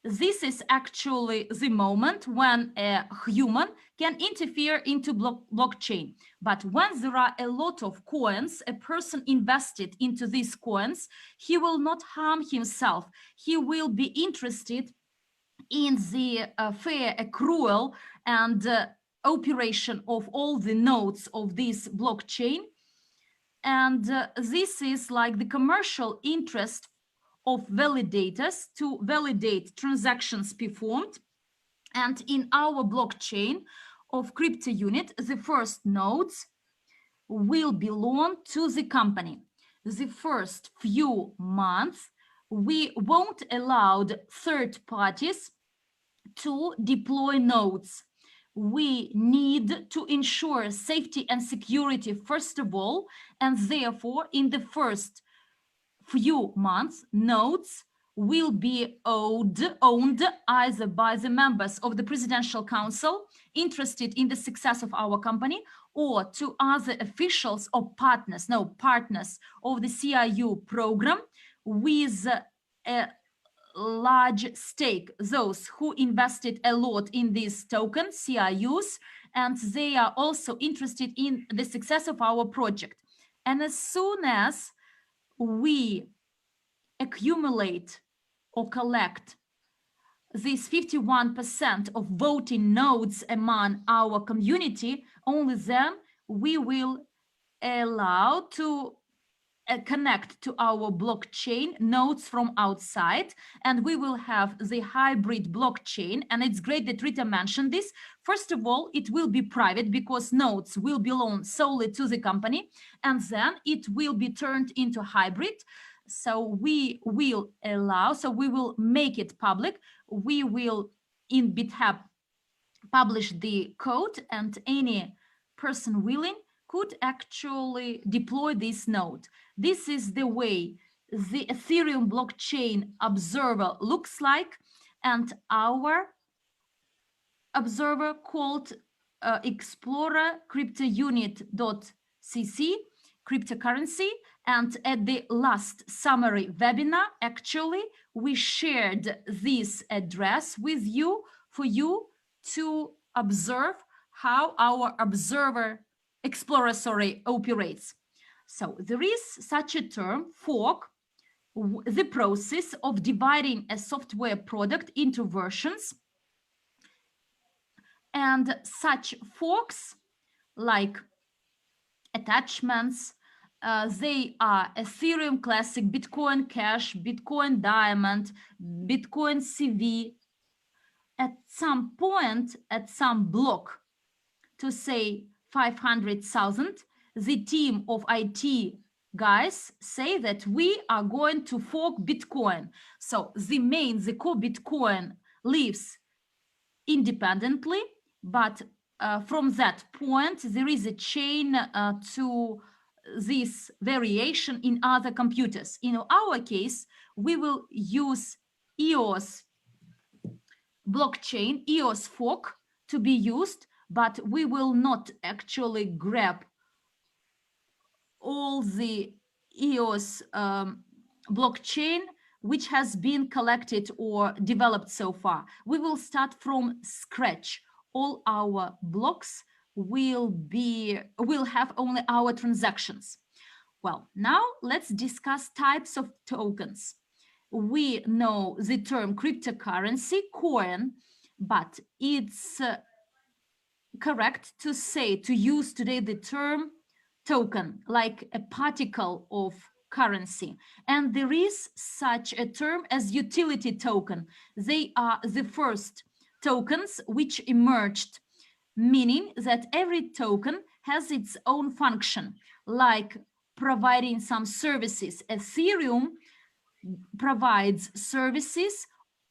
this is actually the moment when a human can interfere into blockchain. But when there are a lot of coins, a person invested into these coins, he will not harm himself. He will be interested in the fair accrual and operation of all the nodes of this blockchain. And this is like the commercial interest of validators to validate transactions performed. And in our blockchain of crypto unit, the first nodes will belong to the company. The first few months, we won't allow third parties to deploy nodes. We need to ensure safety and security first of all, and therefore in the first few months, nodes will be owned either by the members of the Presidential Council interested in the success of our company, or to other officials or partners of the CIU program with a large stake, those who invested a lot in these tokens, CIUs, and they are also interested in the success of our project. And as soon as we accumulate or collect these 51% of voting nodes among our community, only then we will allow to connect to our blockchain nodes from outside, and we will have the hybrid blockchain. And it's great that Rita mentioned this. First of all, it will be private because nodes will belong solely to the company, and then it will be turned into hybrid. So we will allow, so we will make it public. We will in GitHub publish the code, and any person willing could actually deploy this node. This is the way the Ethereum blockchain observer looks like, and our observer called Explorer Crypto Unit.cc cryptocurrency. And at the last summary webinar, actually, we shared this address with you for you to observe how our observer explorer, operates. So there is such a term, fork, the process of dividing a software product into versions. And such forks, like attachments, they are Ethereum Classic, Bitcoin Cash, Bitcoin Diamond, Bitcoin CV. At some point, at some block, to say 500,000, the team of IT guys say that we are going to fork Bitcoin. So the core Bitcoin lives independently, but from that point, there is a chain to this variation in other computers. In our case, we will use EOS blockchain, EOS fork to be used, but we will not actually grab all the EOS blockchain which has been collected or developed so far. We will start from scratch. All our blocks will have only our transactions. Well, now let's discuss types of tokens. We know the term cryptocurrency, coin, but it's correct to use today the term token, like a particle of currency. And there is such a term as utility token. They are the first tokens which emerged, meaning that every token has its own function, like providing some services. Ethereum provides services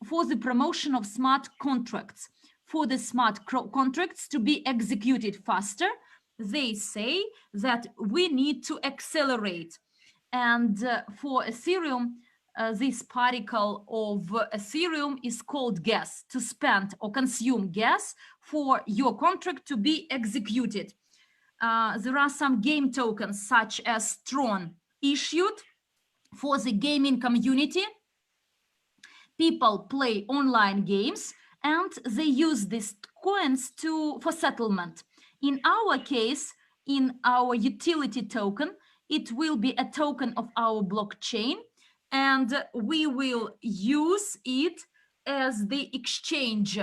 for the promotion of smart contracts. For the smart contracts to be executed faster, they say that we need to accelerate. And for Ethereum, this particle of Ethereum is called gas, to spend or consume gas for your contract to be executed. There are some game tokens such as Tron issued for the gaming community. People play online games and they use these coins for settlement. In our case, in our utility token, it will be a token of our blockchain, and we will use it as the exchange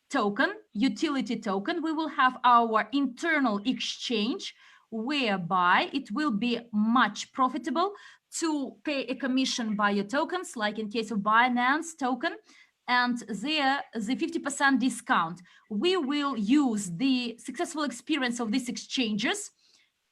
token, utility token. We will have our internal exchange, whereby it will be much profitable to pay a commission by your tokens, like in case of Binance token, and there the 50% discount. We will use the successful experience of these exchanges,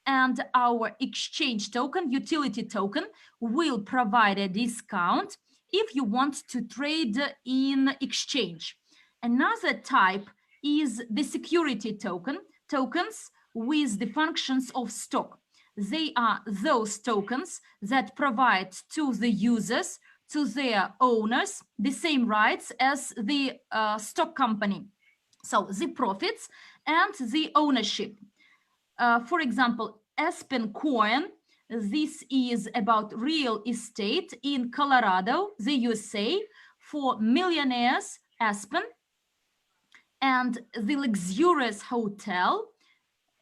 and our exchange token, utility token, will provide a discount if you want to trade in exchange. Another type is the security token, tokens with the functions of stock. They are those tokens that provide to the users, to their owners, the same rights as the stock company. So the profits and the ownership. For example, Aspen coin, this is about real estate in Colorado, the USA, for millionaires, Aspen. And the luxurious hotel,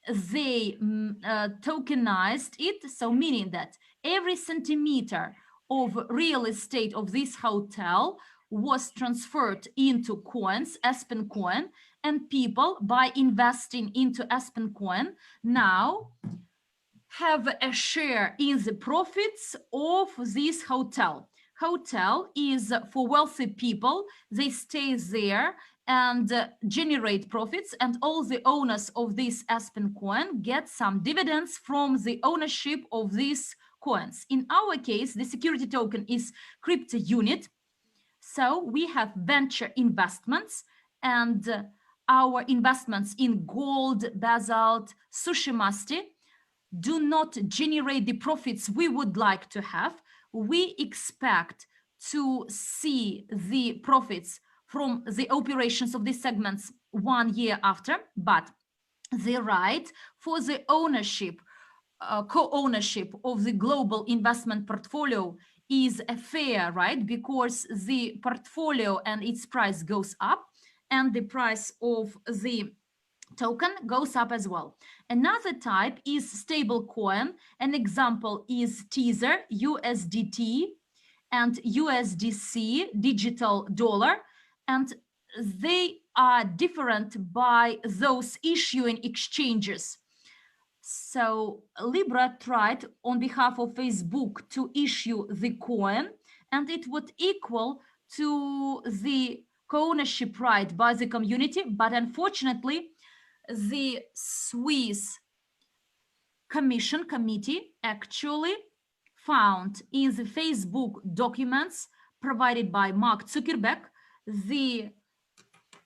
they tokenized it, so meaning that every centimeter of real estate of this hotel was transferred into coins, Aspen coin, and people, by investing into Aspen coin, now have a share in the profits of this hotel. Hotel is for wealthy people. They stay there and generate profits, and all the owners of this Aspen coin get some dividends from the ownership of these coins. In our case, the security token is crypto unit. So we have venture investments, and our investments in gold, basalt, sushi masti do not generate the profits we would like to have. We expect to see the profits from the operations of these segments 1 year after, but the right for the ownership, co-ownership of the global investment portfolio is a fair right, because the portfolio and its price goes up and the price of the token goes up as well. Another type is stable coin. An example is Tether, USDT, and USDC, digital dollar, and they are different by those issuing exchanges. So Libra tried on behalf of Facebook to issue the coin, and it would equal to the co-ownership right by the community, but unfortunately the Swiss committee actually found in the Facebook documents provided by Mark Zuckerberg the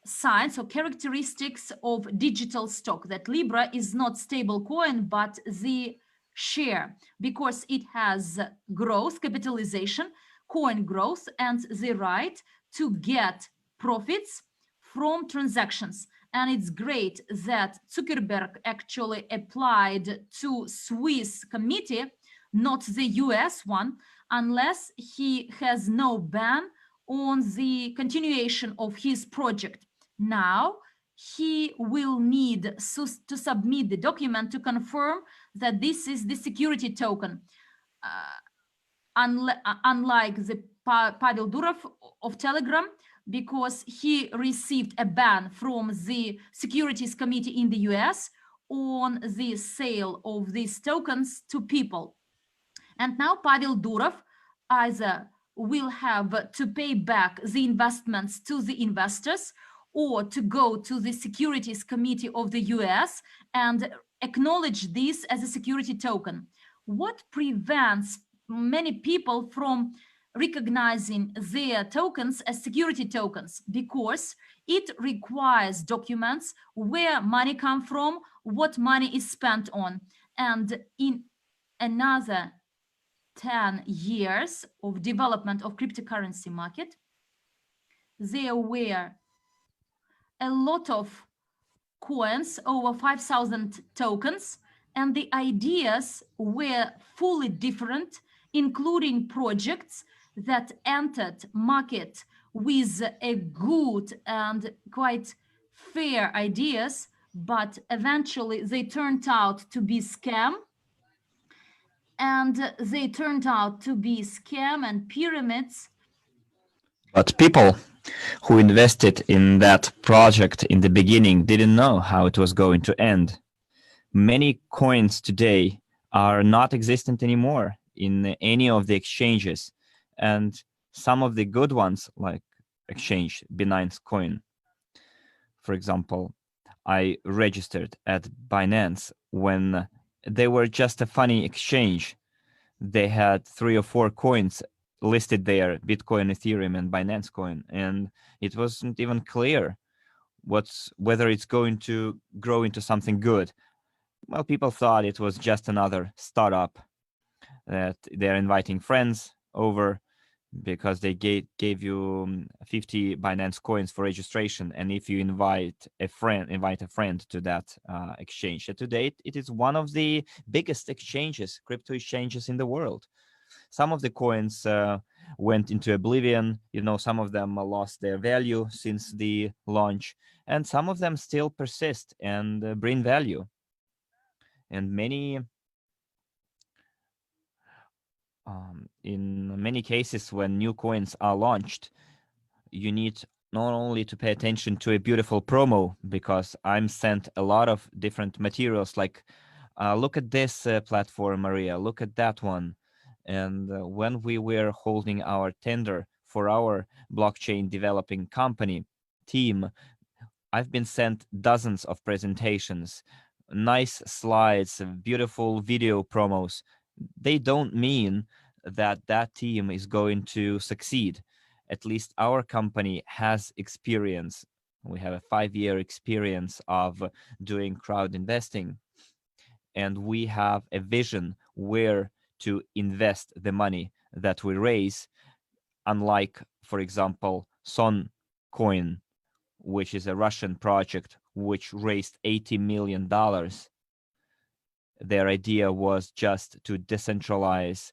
signs or characteristics of digital stock, that Libra is not stable coin but the share, because it has growth, capitalization, coin growth, and the right to get profits from transactions. And it's great that Zuckerberg actually applied to Swiss committee, not the US one, unless he has no ban on the continuation of his project. Now he will need to submit the document to confirm that this is the security token. Unlike the Pavel Durov of Telegram, because he received a ban from the Securities Committee in the US on the sale of these tokens to people. And now Pavel Durov either will have to pay back the investments to the investors, or to go to the Securities Committee of the US and acknowledge this as a security token. What prevents many people from recognizing their tokens as security tokens? Because it requires documents where money comes from, what money is spent on. And in another 10 years of development of cryptocurrency market, there were a lot of coins, over 5,000 tokens, and the ideas were fully different, including projects that entered market with a good and quite fair ideas, but eventually they turned out to be scam. And they turned out to be scam and pyramids. But people who invested in that project in the beginning didn't know how it was going to end. Many coins today are not existent anymore in any of the exchanges, and some of the good ones, like exchange Binance Coin, for example, I registered at Binance when they were just a funny exchange. They had 3 or 4 coins listed there, Bitcoin, Ethereum, and Binance Coin, and it wasn't even clear whether it's going to grow into something good. Well, people thought it was just another startup that they're inviting friends over because they gave you 50 Binance coins for registration, and if you invite a friend to that exchange. And today, it is one of the biggest exchanges, crypto exchanges in the world. Some of the coins went into oblivion. Some of them lost their value since the launch, and some of them still persist and bring value. And in many cases, when new coins are launched, you need not only to pay attention to a beautiful promo, because I'm sent a lot of different materials like, look at this platform, Maria, look at that one. And when we were holding our tender for our blockchain developing company, team, I've been sent dozens of presentations, nice slides, beautiful video promos. They don't mean that that team is going to succeed. At least our company has experience. We have a 5-year experience of doing crowd investing, and we have a vision where to invest the money that we raise, unlike, for example, Son Coin, which is a Russian project which raised $80 million. Their idea was just to decentralize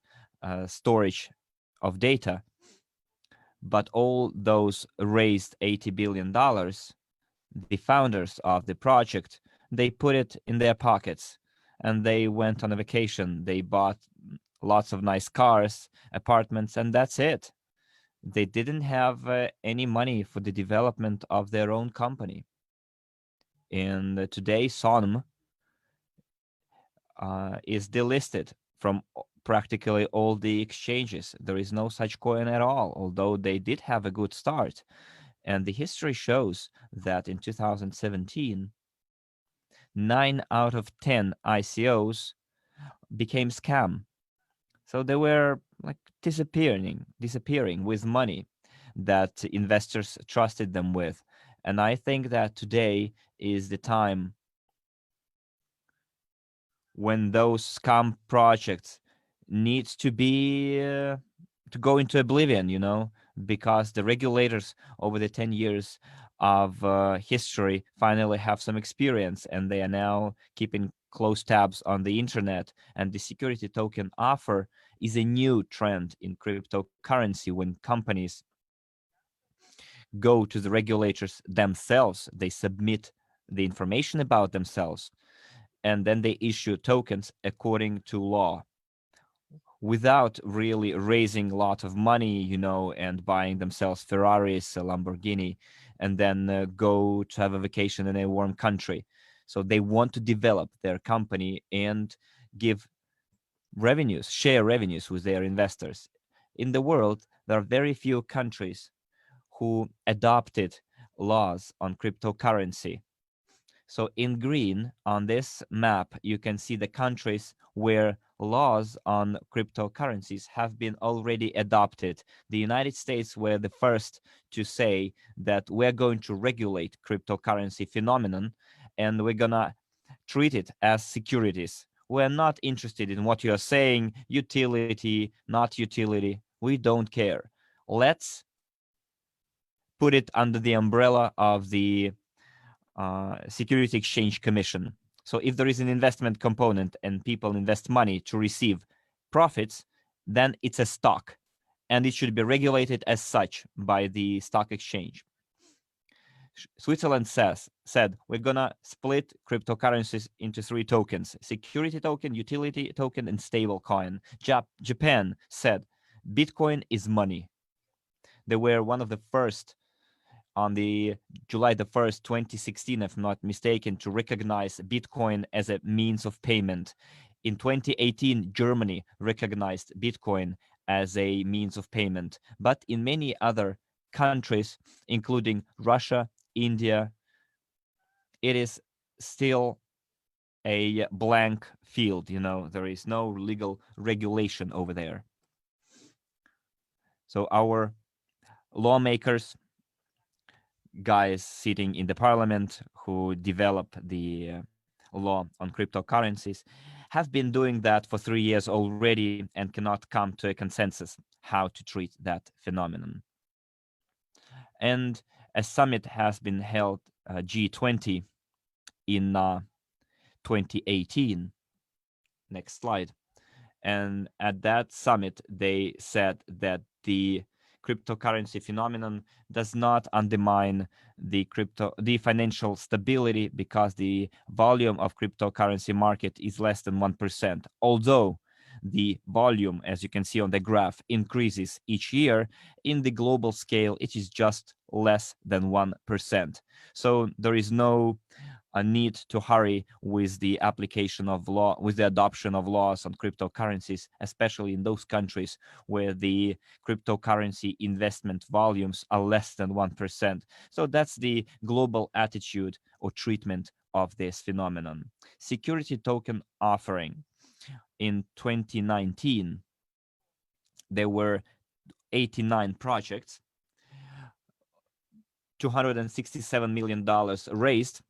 storage of data. But all those raised $80 billion, the founders of the project, they put it in their pockets and they went on a vacation. They bought lots of nice cars, apartments, and that's it. They didn't have any money for the development of their own company. And today, Sonm is delisted from practically all the exchanges. There is no such coin at all, although they did have a good start. And the history shows that in 2017, 9 out of 10 ICOs became scam. So they were like disappearing with money that investors trusted them with. And I think that today is the time when those scam projects needs to be to go into oblivion, because the regulators over the 10 years of history finally have some experience, and they are now keeping close tabs on the internet. And the security token offer is a new trend in cryptocurrency. When companies go to the regulators themselves, they submit the information about themselves, and then they issue tokens according to law, without really raising a lot of money, and buying themselves Ferraris, a Lamborghini, and then go to have a vacation in a warm country. So they want to develop their company and give revenues, share revenues with their investors. In the world, there are very few countries who adopted laws on cryptocurrency. So in green on this map, you can see the countries where laws on cryptocurrencies have been already adopted. The United States were the first to say that we're going to regulate cryptocurrency phenomenon, and we're gonna treat it as securities. We're not interested in what you're saying, utility, not utility. We don't care. Let's put it under the umbrella of the Security Exchange Commission. So if there is an investment component and people invest money to receive profits, then it's a stock, and it should be regulated as such by the stock exchange. Switzerland said we're gonna split cryptocurrencies into 3 tokens: security token, utility token, and stable coin. Japan said Bitcoin is money. They were one of the first on the July the 1st, 2016, if I'm not mistaken, to recognize Bitcoin as a means of payment. In 2018, Germany recognized Bitcoin as a means of payment. But in many other countries, including Russia, India, it is still a blank field. There is no legal regulation over there. So our lawmakers, guys sitting in the parliament who develop the law on cryptocurrencies, have been doing that for 3 years already and cannot come to a consensus how to treat that phenomenon. And a summit has been held, G20, in 2018. Next slide. And at that summit, they said that the cryptocurrency phenomenon does not undermine the financial stability, because the volume of cryptocurrency market is less than 1%. Although the volume, as you can see on the graph, increases each year, in the global scale, it is just less than 1%. So there is no a need to hurry with the application of law, with the adoption of laws on cryptocurrencies, especially in those countries where the cryptocurrency investment volumes are less than 1%. So that's the global attitude or treatment of this phenomenon. Security token offering. In 2019, there were 89 projects, $267 million raised.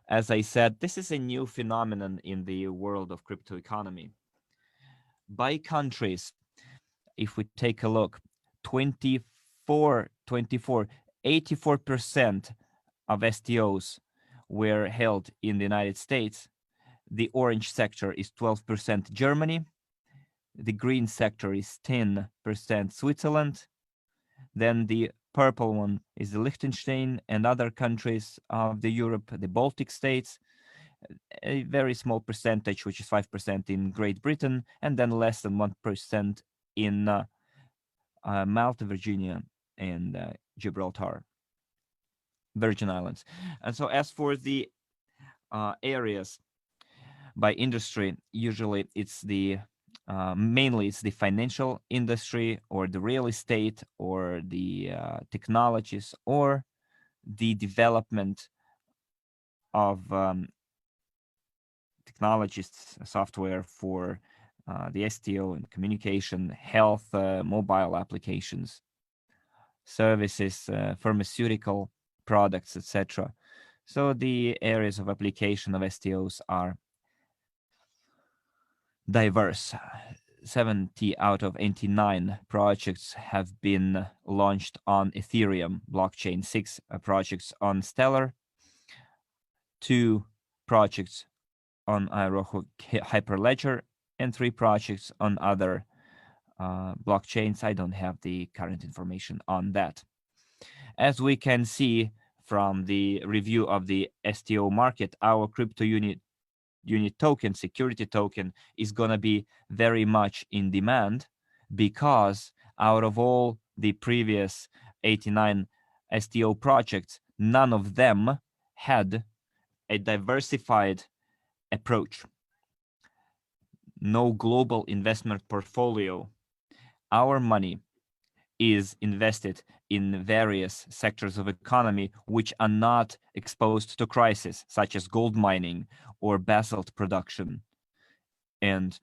As I said, this is a new phenomenon in the world of crypto economy. By countries, if we take a look, 84% of STOs were held in the United States. The orange sector is 12% Germany. The green sector is 10% Switzerland. Then the purple one is Liechtenstein and other countries of the Europe, the Baltic states. A very small percentage, which is 5% in Great Britain, and then less than 1% in Malta, Virginia, and Gibraltar, Virgin Islands. And so as for the areas by industry, usually it's the mainly it's the financial industry or the real estate or the technologies or the development of technologists software for the STO and communication, health, mobile applications, services, pharmaceutical products, etc. So the areas of application of STOs are diverse. 70 out of 89 projects have been launched on Ethereum blockchain, 6 projects on Stellar, 2 projects on Iroha Hyperledger, and 3 projects on other blockchains. I don't have the current information on that. As we can see from the review of the STO market, our crypto unit token, security token, is going to be very much in demand because out of all the previous 89 STO projects, none of them had a diversified approach. No global investment portfolio. Our money is invested in various sectors of economy which are not exposed to crisis, such as gold mining or basalt production. And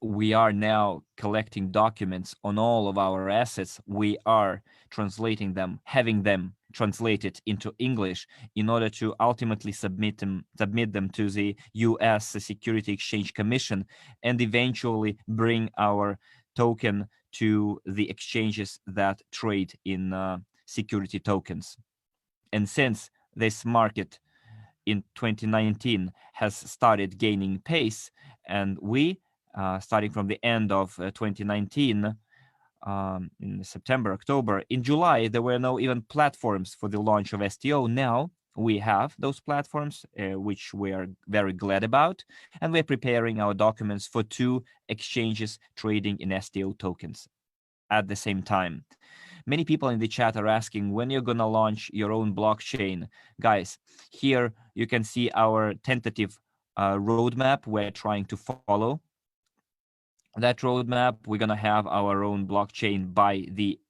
we are now collecting documents on all of our assets. We are translating them, having them translated into English in order to ultimately submit them to the US Security Exchange Commission and eventually bring our token to the exchanges that trade in security tokens. And since this market in 2019 has started gaining pace, and we starting from the end of 2019, in September, October, in July, there were no even platforms for the launch of STO. Now we have those platforms, which we are very glad about, and we're preparing our documents for 2 exchanges trading in STO tokens at the same time. Many people in the chat are asking when you're going to launch your own blockchain. Guys, here you can see our tentative roadmap we're trying to follow. That roadmap, we're going to have our own blockchain by the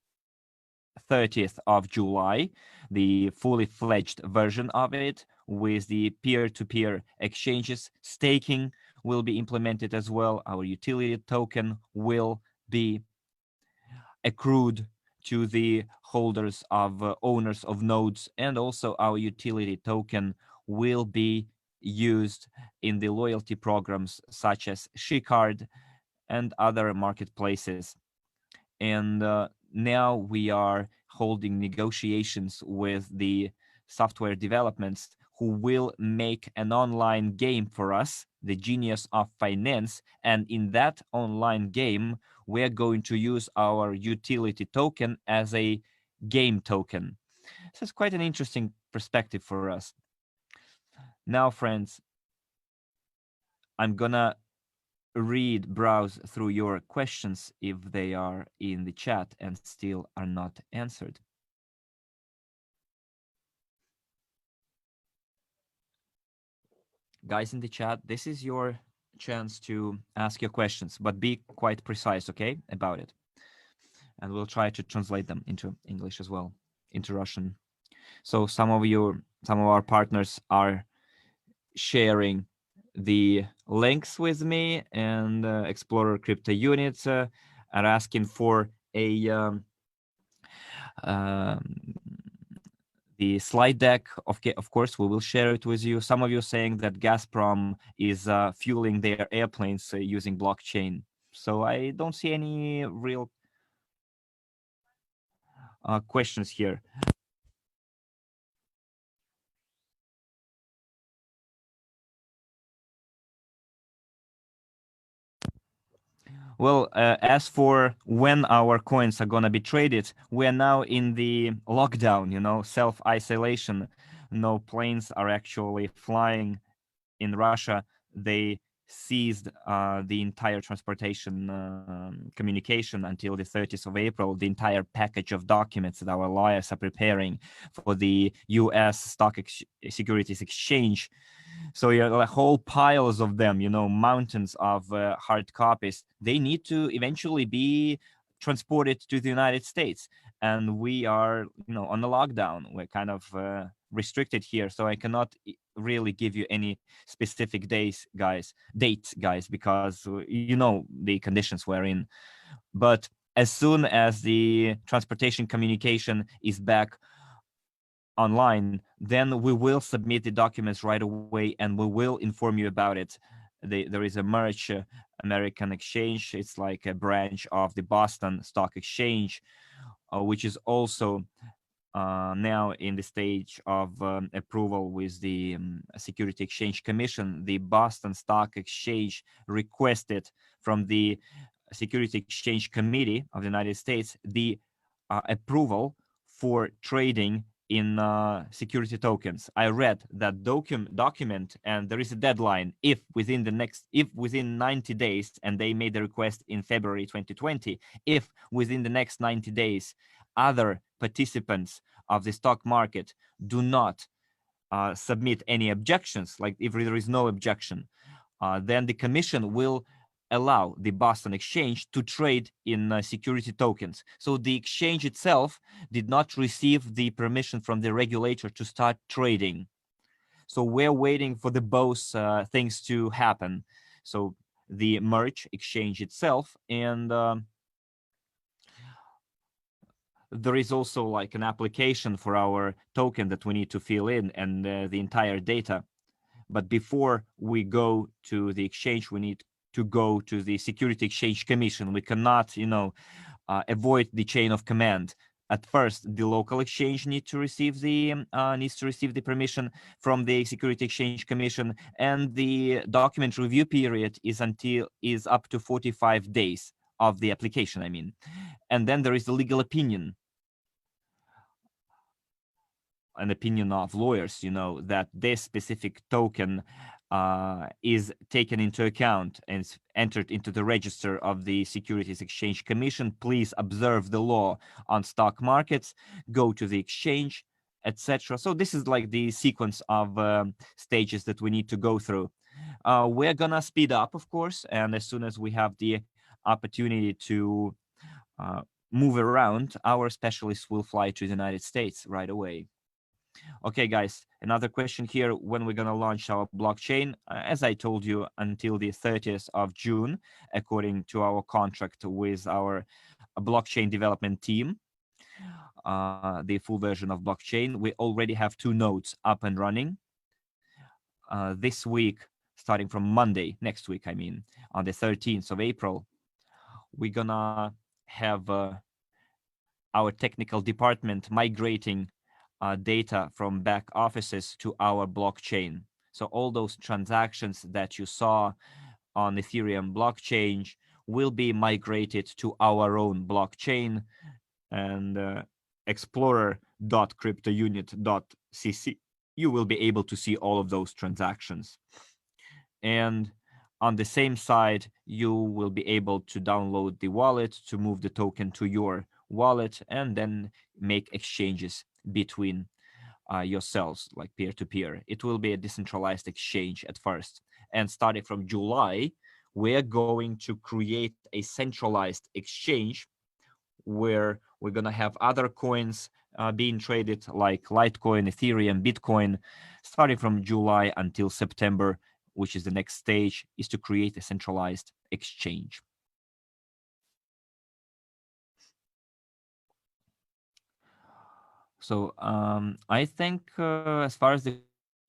30th of July, the fully fledged version of it with the peer-to-peer exchanges. Staking will be implemented as well. Our utility token will be accrued to the holders of owners of nodes, and also our utility token will be used in the loyalty programs such as SheCard and other marketplaces. And now we are holding negotiations with the software developments who will make an online game for us, the Genius of Finance. And in that online game, we're going to use our utility token as a game token. So it's quite an interesting perspective for us. Now, friends, I'm gonna browse through your questions if they are in the chat and still are not answered. Guys in the chat, this is your chance to ask your questions, but be quite precise, okay, about it. And we'll try to translate them into English as well, into Russian. So some of our partners are sharing the links with me, and Explorer Crypto Units are asking for a um, the slide deck. Of course, we will share it with you. Some of you saying that Gazprom is fueling their airplanes using blockchain. So I don't see any real questions here. Well, as for when our coins are going to be traded, we are now in the lockdown, self-isolation. No planes are actually flying in Russia. They seized the entire transportation communication until the 30th of April, the entire package of documents that our lawyers are preparing for the US Securities Exchange. So yeah, like whole piles of them, mountains of hard copies. They need to eventually be transported to the United States, and we are, on the lockdown. We're kind of restricted here, so I cannot really give you any specific dates, guys, because the conditions we're in. But as soon as the transportation communication is back online, then we will submit the documents right away, and we will inform you about it. There is a merge American Exchange. It's like a branch of the Boston Stock Exchange, which is also now in the stage of approval with the Security Exchange Commission. The Boston Stock Exchange requested from the Security Exchange Committee of the United States the approval for trading in security tokens. I read that document, and there is a deadline. If within 90 days, and they made the request in February 2020, if within the next 90 days other participants of the stock market do not submit any objections, like if there is no objection, then the commission will allow the Boston Exchange to trade in security tokens. So the exchange itself did not receive the permission from the regulator to start trading. So we're waiting for the both things to happen. So the merge exchange itself, and there is also like an application for our token that we need to fill in, and the entire data. But before we go to the exchange, we need to go to the Security Exchange Commission. We cannot, avoid the chain of command. At first, the local exchange needs to receive the permission from the Security Exchange Commission, and the document review period is up to 45 days of the application. I mean, and then there is the legal opinion. An opinion of lawyers, that this specific token is taken into account and entered into the register of the Securities Exchange Commission. Please observe the law on stock markets, go to the exchange, etc. So this is like the sequence of stages that we need to go through. We're gonna speed up, of course, and as soon as we have the opportunity to move around, our specialists will fly to the United States right away. Okay, guys, another question here: when we're gonna launch our blockchain? As I told you, until the 30th of June, according to our contract with our blockchain development team, the full version of blockchain. We already have 2 nodes up and running. This week, starting from Monday, next week, I mean, on the 13th of April, we're gonna have our technical department migrating data from back offices to our blockchain. So all those transactions that you saw on Ethereum blockchain will be migrated to our own blockchain, and explorer.cryptounit.cc, you will be able to see all of those transactions. And on the same side, you will be able to download the wallet to move the token to your wallet and then make exchanges between yourselves, like peer-to-peer. It will be a decentralized exchange at first. And starting from July, we're going to create a centralized exchange where we're going to have other coins being traded like Litecoin, Ethereum, Bitcoin. Starting from July until September, which is the next stage, is to create a centralized exchange. So I think as far as the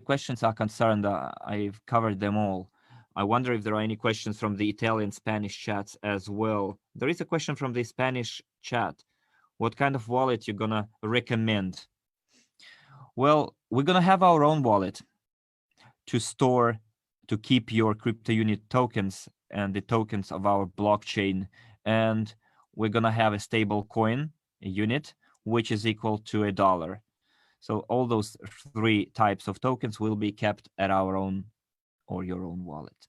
questions are concerned, I've covered them all. I wonder if there are any questions from the Italian, Spanish chats as well. There is a question from the Spanish chat. What kind of wallet you're gonna recommend? Well, we're gonna have our own wallet to store, to keep your crypto unit tokens and the tokens of our blockchain. And we're gonna have a stable coin, a unit, which is equal to $1. So all those three types of tokens will be kept at our own or your own wallet.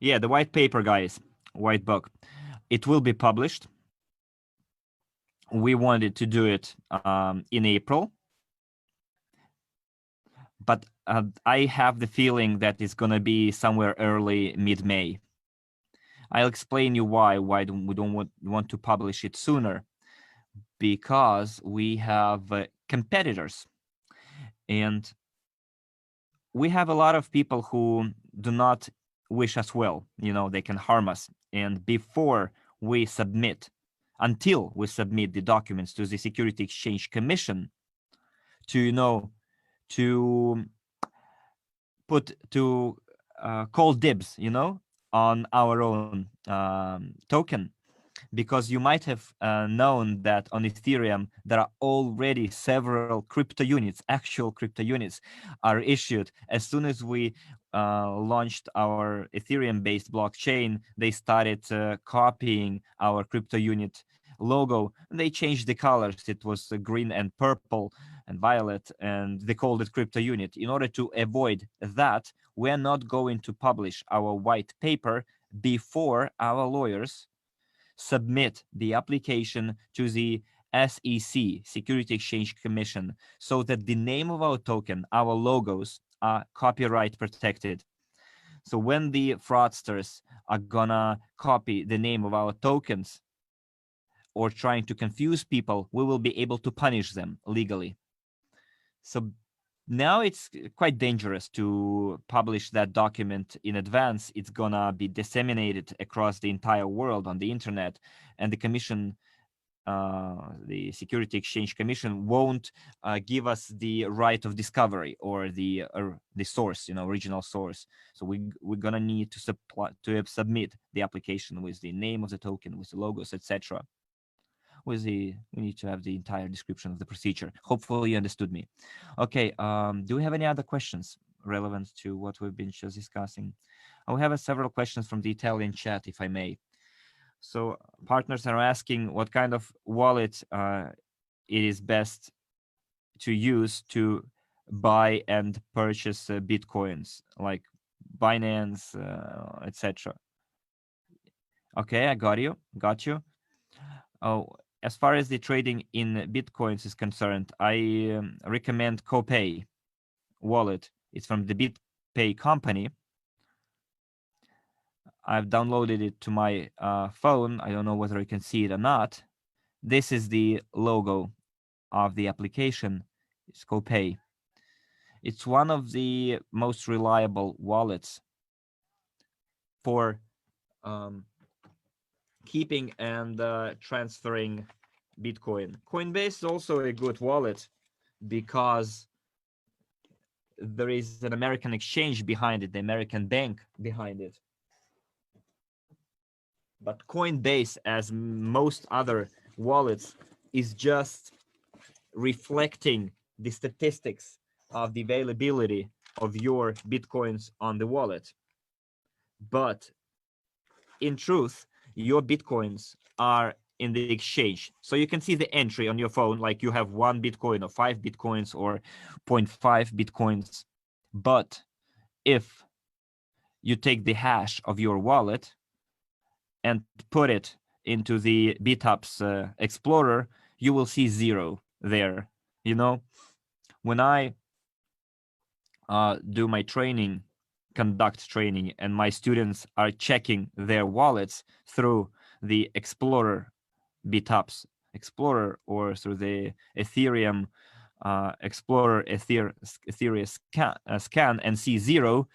Yeah, the white paper, guys, white book. It will be published. We wanted to do it in April, but I have the feeling that it's gonna be somewhere early mid-May. I'll explain you why we don't want to publish it sooner, because we have competitors, and we have a lot of people who do not wish us well. You know, they can harm us. And before we submit, until we submit the documents to the Security Exchange Commission, to, you know, to put, to call dibs, you know, on our own token, because you might have known that on Ethereum, there are already several crypto units, actual crypto units are issued. As soon as we launched our Ethereum-based blockchain, they started copying our crypto unit logo. They changed the colors. It was green and purple and violet, and they called it crypto unit. In order to avoid that, we're not going to publish our white paper before our lawyers submit the application to the SEC, Security Exchange Commission, so that the name of our token, our logos, are copyright protected. So when the fraudsters are gonna copy the name of our tokens or trying to confuse people, we will be able to punish them legally. So now it's quite dangerous to publish that document in advance. It's gonna be disseminated across the entire world on the internet, and the commission, the Security Exchange Commission, won't give us the right of discovery or the source, you know, original source. So we're gonna need to submit the application with the name of the token, with the logos, etc. We need to have the entire description of the procedure. Hopefully you understood me. Okay, do we have any other questions relevant to what we've been just discussing? I will have several questions from the Italian chat, if I may. So partners are asking what kind of wallet it is best to use to buy and purchase Bitcoins, like Binance, etc. Okay, I got you. Oh, as far as the trading in Bitcoins is concerned, I recommend Copay wallet. It's from the BitPay company. I've downloaded it to my phone. I don't know whether you can see it or not. This is the logo of the application. It's Copay. It's one of the most reliable wallets for keeping and transferring Bitcoin. Coinbase is also a good wallet because there is an American exchange behind it, the American bank behind it. But Coinbase, as most other wallets, is just reflecting the statistics of the availability of your Bitcoins on the wallet. But in truth, your Bitcoins are in the exchange. So you can see the entry on your phone, like you have 1 Bitcoin or 5 Bitcoins or 0.5 Bitcoins. But if you take the hash of your wallet and put it into the BitHub's Explorer, you will see 0 there. You know, when I do my training, conduct training, and my students are checking their wallets through the Explorer, BitHub's Explorer, or through the Ethereum Explorer Ethereum scan and see 0,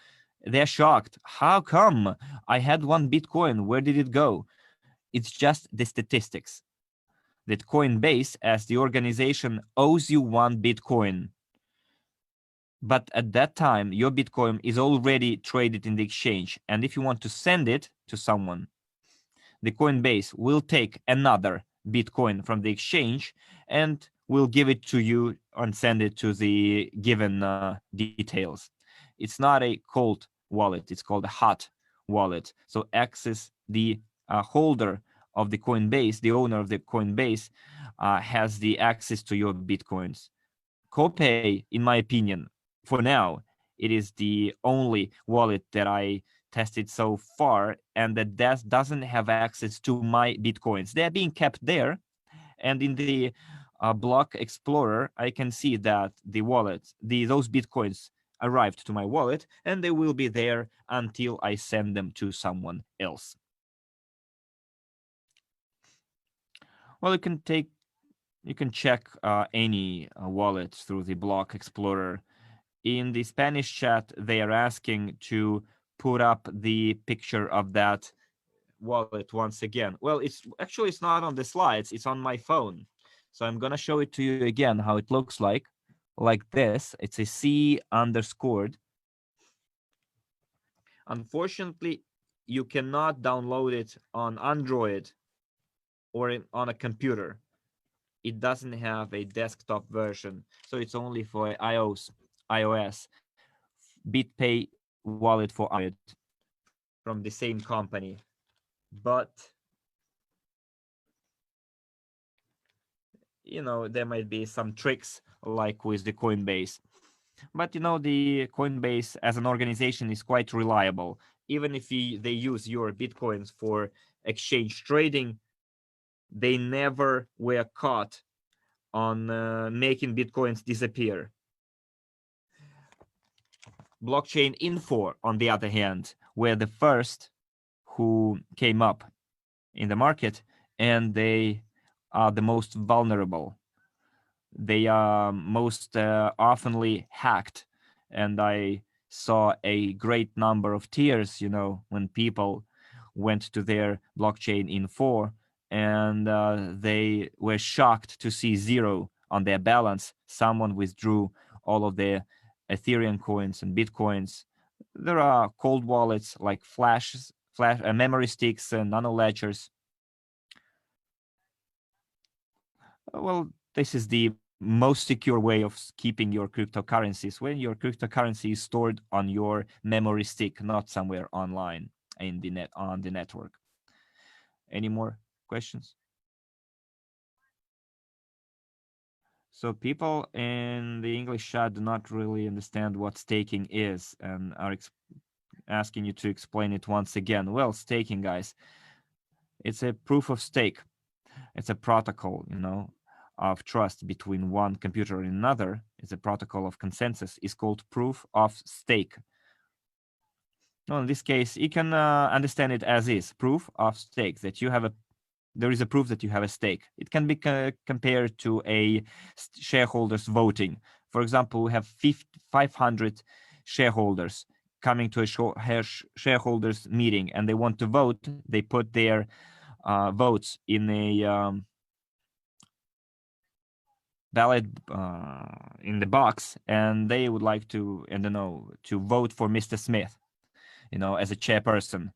they're shocked. How come I had 1 Bitcoin? Where did it go? It's just the statistics that Coinbase, as the organization, owes you 1 Bitcoin. But at that time, your Bitcoin is already traded in the exchange. And if you want to send it to someone, the Coinbase will take another Bitcoin from the exchange and will give it to you and send it to the given details. It's not a cold wallet, it's called a hot wallet. So access the holder of the Coinbase, the owner of the Coinbase, has the access to your Bitcoins. Copay, in my opinion, for now, it is the only wallet that I tested so far, and that doesn't have access to my Bitcoins. They're being kept there. And in the Block Explorer, I can see that the wallets, those Bitcoins arrived to my wallet, and they will be there until I send them to someone else. Well, you can check any wallet through the Block Explorer. In the Spanish chat, they are asking to put up the picture of that wallet once again. Well, it's not on the slides, it's on my phone. So I'm gonna show it to you again how it looks like this. It's a C underscored. Unfortunately, you cannot download it on Android or on a computer. It doesn't have a desktop version, so it's only for iOS. BitPay wallet for Android from the same company. But there might be some tricks like with the Coinbase. But the Coinbase as an organization is quite reliable. Even if they use your Bitcoins for exchange trading, they never were caught on making Bitcoins disappear. Blockchain Info, on the other hand, were the first who came up in the market, and they are the most vulnerable. They are most oftenly hacked, and I saw a great number of tears, when people went to their blockchain info and they were shocked to see 0 on their balance. Someone withdrew all of their Ethereum coins and Bitcoins. There are cold wallets like flash memory sticks and nano ledgers. Well, this is the most secure way of keeping your cryptocurrencies, when your cryptocurrency is stored on your memory stick, not somewhere online on the network. Any more questions? So people in the English chat do not really understand what staking is and are asking you to explain it once again. Well, staking, guys, it's a proof of stake. It's a protocol, of trust between one computer and another. It's a protocol of consensus. It's called proof of stake. No, in this case, you can understand it as is proof of stake, that there is a proof that you have a stake. It can be compared to a shareholders voting. For example, we have 500 shareholders coming to a shareholders meeting, and they want to vote. They put their votes in a ballot in the box, and they would like to, to vote for Mr. Smith, as a chairperson.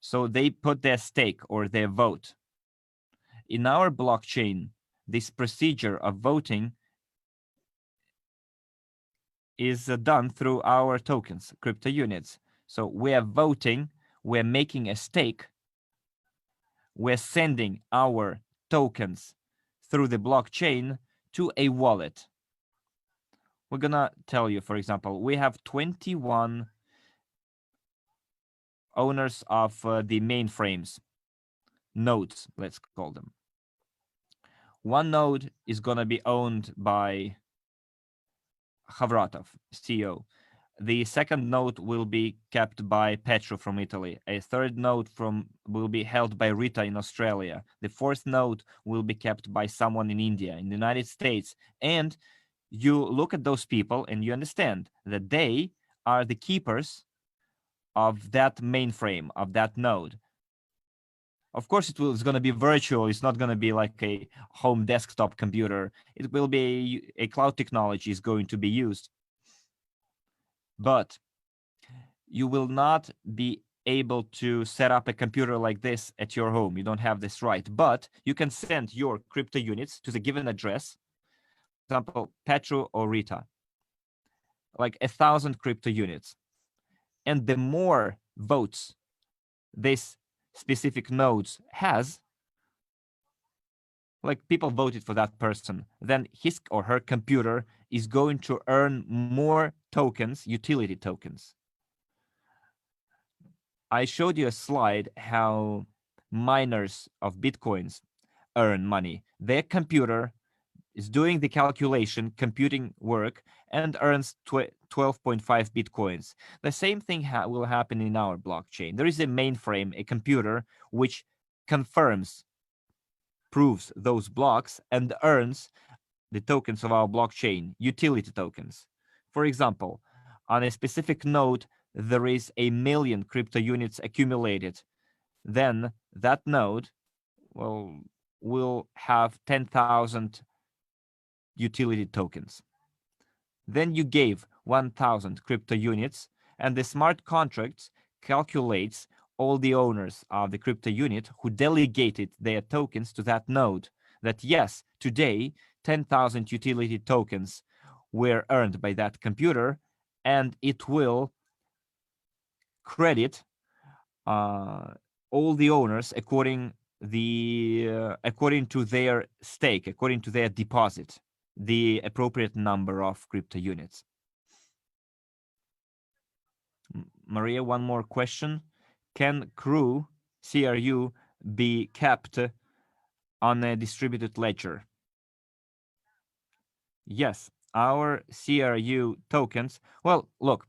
So they put their stake or their vote. In our blockchain, this procedure of voting is done through our tokens, crypto units. So we are voting, we're making a stake, we're sending our tokens through the blockchain to a wallet. We're gonna tell you, for example, we have 21 owners of the mainframes. nodes, let's call them. One node is going to be owned by Havratov, CEO. The second node will be kept by Petro from Italy. A third node will be held by Rita in Australia. The fourth node will be kept by someone in India, in the United States. And you look at those people and you understand that they are the keepers of that mainframe, of that node. Of course, it's going to be virtual. It's not going to be like a home desktop computer. It will be a cloud technology is going to be used. But you will not be able to set up a computer like this at your home. You don't have this right. But you can send your crypto units to the given address, for example, Petro or Rita, like 1,000 crypto units. And the more votes this specific nodes has, like people voted for that person, then his or her computer is going to earn more tokens, utility tokens. I showed you a slide how miners of Bitcoins earn money. Their computer is doing the calculation, computing work, and earns 12.5 Bitcoins. The same thing will happen in our blockchain. There is a mainframe, a computer, which confirms, proves those blocks, and earns the tokens of our blockchain, utility tokens. For example, on a specific node, there is 1 million crypto units accumulated. Then that node will have 10,000 utility tokens. Then you gave 1,000 crypto units, and the smart contracts calculates all the owners of the crypto unit who delegated their tokens to that node. That yes, today 10,000 utility tokens were earned by that computer, and it will credit all the owners according to their stake, according to their deposit, the appropriate number of crypto units. Maria, one more question. Can CRU be kept on a distributed ledger? Yes, our CRU tokens. Well, look,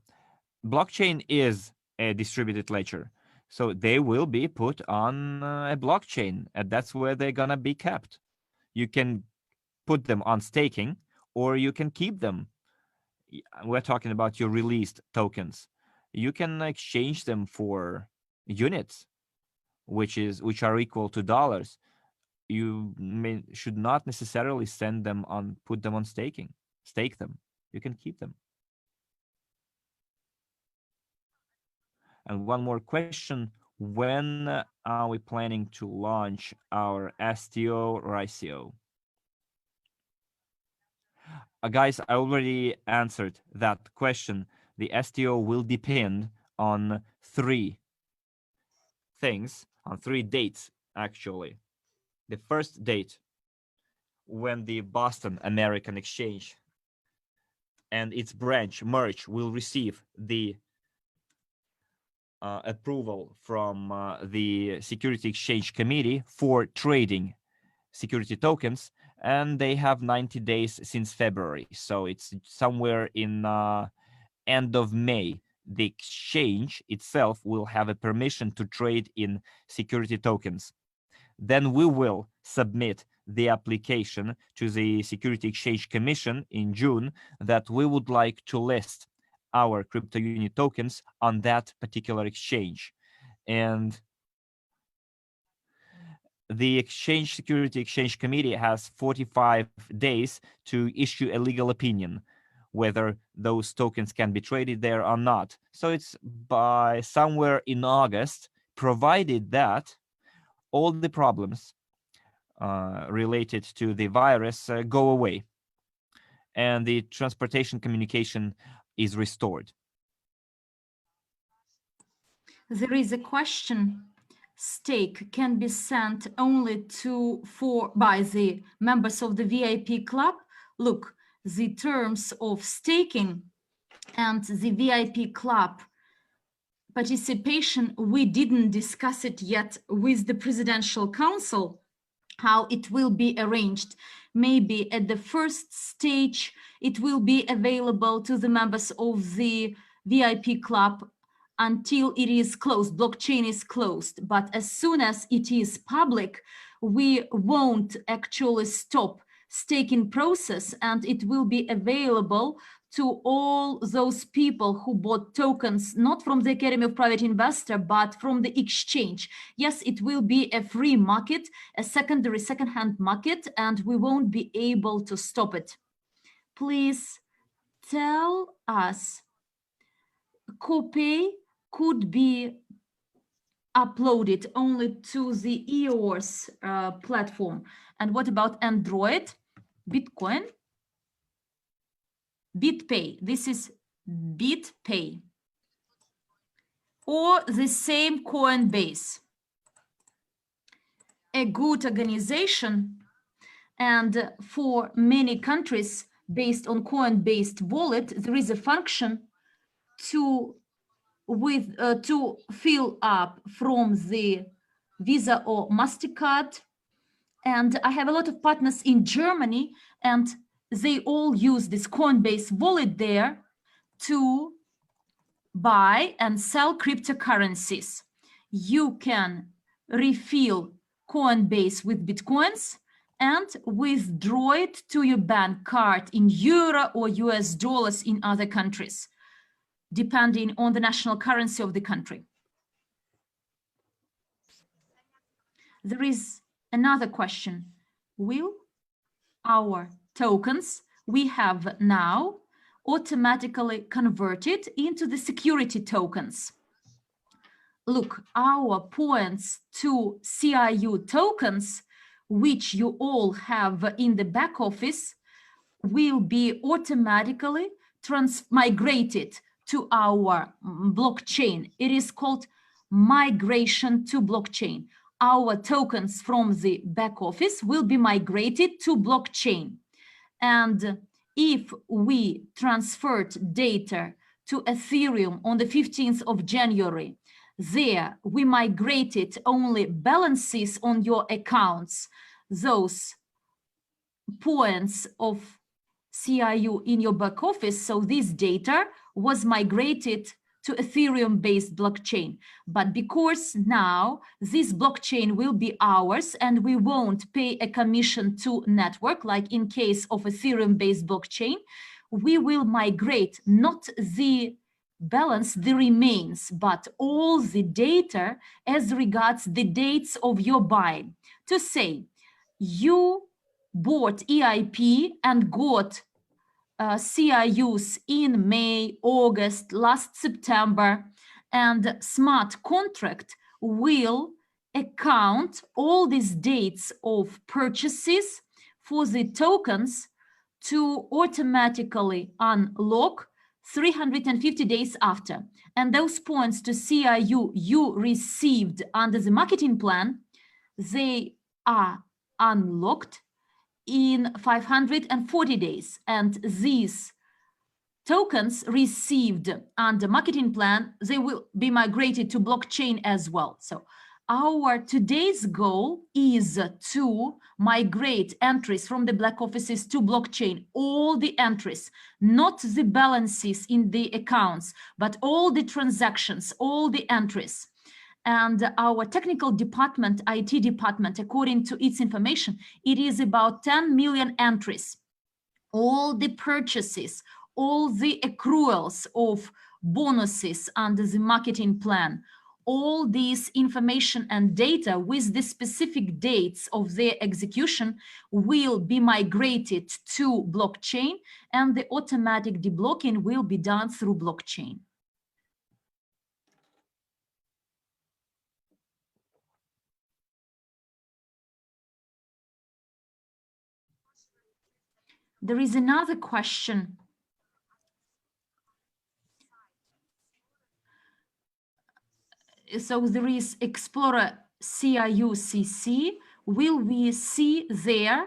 blockchain is a distributed ledger, so they will be put on a blockchain, and that's where they're gonna be kept. You can put them on staking, or you can keep them. We're talking about your released tokens. You can exchange them for units, which are equal to dollars. You should not necessarily put them on staking. Stake them. You can keep them. And one more question: when are we planning to launch our STO or ICO? Guys, I already answered that question. The STO will depend on 3 things, on 3 dates, actually. The first date, when the Boston American Exchange and its branch merge will receive the approval from the Security Exchange Committee for trading security tokens, and they have 90 days since February, so it's somewhere in end of May. The exchange itself will have a permission to trade in security tokens. Then we will submit the application to the Security Exchange Commission in June that we would like to list our crypto unit tokens on that particular exchange. And the Security Exchange Committee has 45 days to issue a legal opinion whether those tokens can be traded there or not. So it's by somewhere in August, provided that all the problems related to the virus go away and the transportation communication is restored. There is a question. Stake can be sent only by the members of the VIP club. Look, the terms of staking and the VIP club participation, we didn't discuss it yet with the Presidential Council, how it will be arranged. Maybe at the first stage, it will be available to the members of the VIP club until it is closed, blockchain is closed. But as soon as it is public, we won't actually stop staking process, and it will be available to all those people who bought tokens, not from the Academy of Private Investor, but from the exchange. Yes, it will be a free market, a second-hand market, and we won't be able to stop it. Please tell us, Copay could be uploaded only to the EOS platform. And what about Android? Bitcoin? BitPay. This is BitPay. Or the same Coinbase. A good organization, and for many countries based on coin-based wallet, there is a function to fill up from the Visa or MasterCard. And I have a lot of partners in Germany, and they all use this Coinbase wallet there to buy and sell cryptocurrencies. You can refill Coinbase with Bitcoins and withdraw it to your bank card in euro or US dollars in other countries, depending on the national currency of the country. There is another question. Will our tokens we have now automatically converted into the security tokens? Look, our points to CIU tokens, which you all have in the back office, will be automatically migrated to our blockchain. It is called migration to blockchain. Our tokens from the back office will be migrated to blockchain. And if we transferred data to Ethereum on the 15th of January, there we migrated only balances on your accounts, those points of CIU in your back office. So this data was migrated to Ethereum-based blockchain. But because now this blockchain will be ours and we won't pay a commission to network, like in case of Ethereum-based blockchain, we will migrate not the balance, the remains, but all the data as regards the dates of your buy. To say, you bought EIP and got CIUs in May, August, last September, and smart contract will account all these dates of purchases for the tokens to automatically unlock 350 days after. And those points to CIU you received under the marketing plan, they are unlocked in 540 days. And these tokens received under marketing plan, they will be migrated to blockchain as well. So our today's goal is to migrate entries from the back offices to blockchain, all the entries, not the balances in the accounts, but all the transactions, all the entries. And our technical department, IT department, according to its information, it is about 10 million entries. All the purchases, all the accruals of bonuses under the marketing plan, all this information and data with the specific dates of their execution will be migrated to blockchain, and the automatic deblocking will be done through blockchain. There is another question. So there is Explorer CIUCC. Will we see there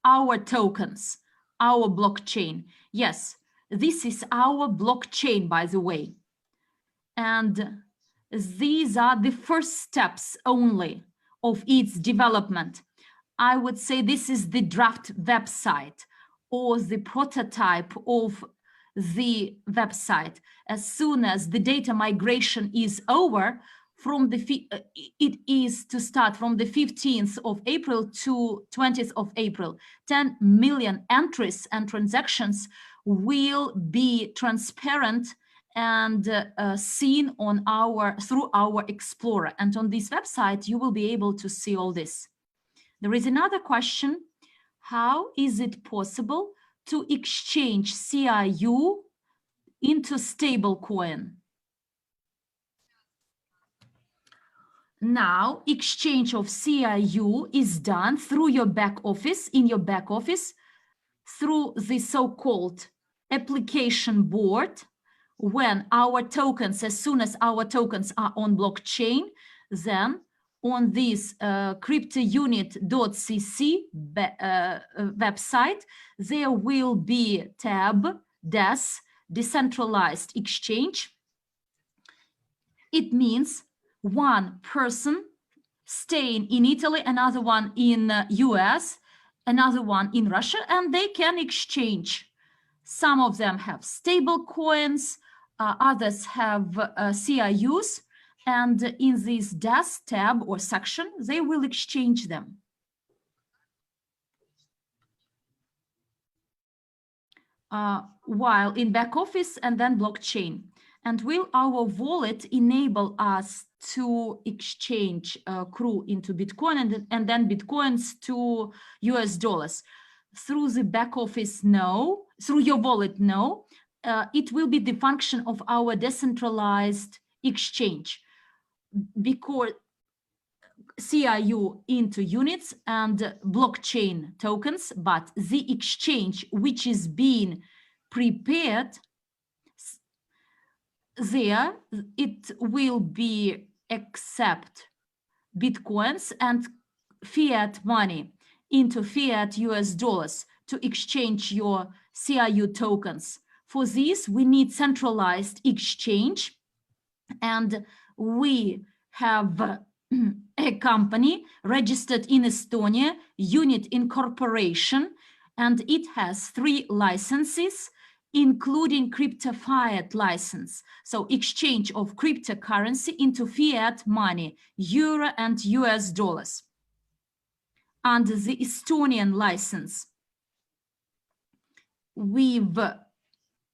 our tokens, our blockchain? Yes, this is our blockchain, by the way. And these are the first steps only of its development. I would say this is the draft website or the prototype of the website. As soon as the data migration is over, it is to start from the 15th of April to 20th of April. 10 million entries and transactions will be transparent and seen on through our Explorer. And on this website, you will be able to see all this. There is another question. How is it possible to exchange CRU into stablecoin? Now, exchange of CRU is done through your back office, in your back office, through the so-called application board. When our tokens, as soon as our tokens are on blockchain, then on this cryptounit.cc website, there will be tab DES, decentralized exchange. It means one person staying in Italy, another one in US, another one in Russia, and they can exchange. Some of them have stable coins, others have CRUs, and in this DES tab or section, they will exchange them. While in back office and then blockchain. And will our wallet enable us to exchange CRU into Bitcoin and then Bitcoins to US dollars? Through the back office, no. Through your wallet, no. It will be the function of our decentralized exchange, because CRU into units and blockchain tokens, but the exchange which is being prepared there, it will be accept Bitcoins and fiat money into fiat US dollars to exchange your CRU tokens. For this, we need centralized exchange, and we have a company registered in Estonia, Unit Incorporation, and it has 3 licenses, including crypto fiat license. So exchange of cryptocurrency into fiat money, euro and US dollars. Under the Estonian license, we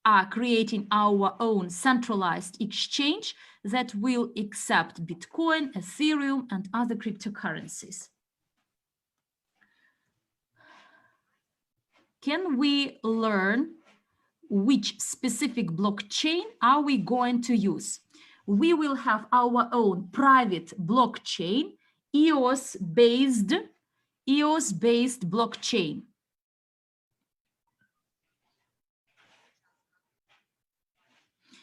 are creating our own centralized exchange that will accept Bitcoin, Ethereum, and other cryptocurrencies. Can we learn which specific blockchain are we going to use? We will have our own private blockchain, EOS-based blockchain.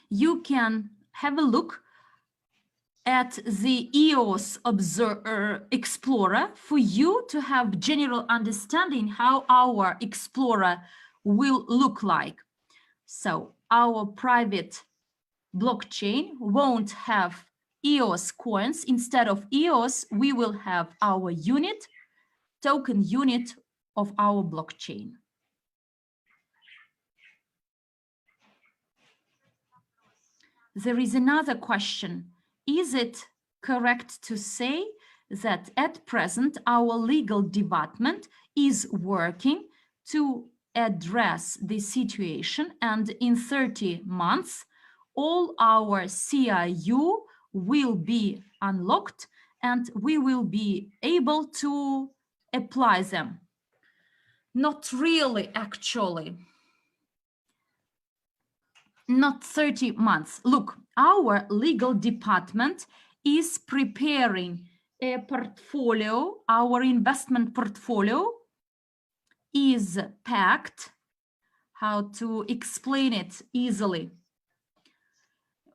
You can have a look at the EOS Explorer for you to have general understanding how our Explorer will look like. So our private blockchain won't have EOS coins. Instead of EOS, we will have our unit, token unit of our blockchain. There is another question. Is it correct to say that at present our legal department is working to address the situation, and in 30 months all our CRU will be unlocked and we will be able to apply them? Not really, actually. Not 30 months. Look, our legal department is preparing a portfolio. Our investment portfolio is packed. How to explain it easily?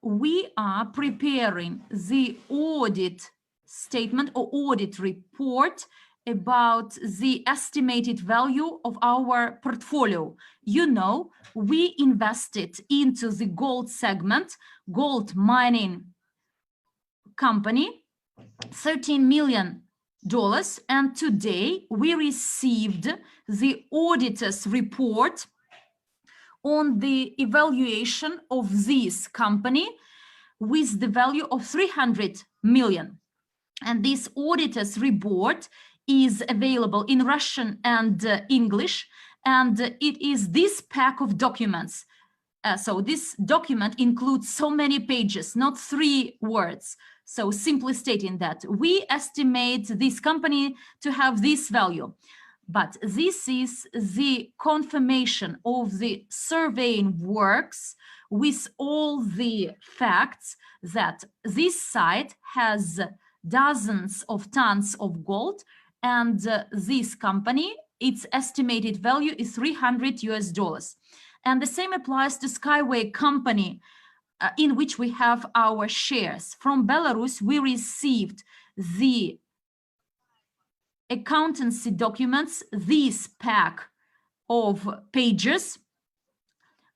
We are preparing the audit statement or audit report about the estimated value of our portfolio. You know, we invested into the gold segment, gold mining company $13 million. And today we received the auditor's report on the evaluation of this company with the value of 300 million. And this auditor's report is available in Russian and English, and it is this pack of documents. So this document includes so many pages, not 3 words. So simply stating that we estimate this company to have this value. But this is the confirmation of the surveying works with all the facts that this site has dozens of tons of gold, and this company, its estimated value is $300. And the same applies to Skyway company, in which we have our shares. From Belarus, we received the accountancy documents, this pack of pages,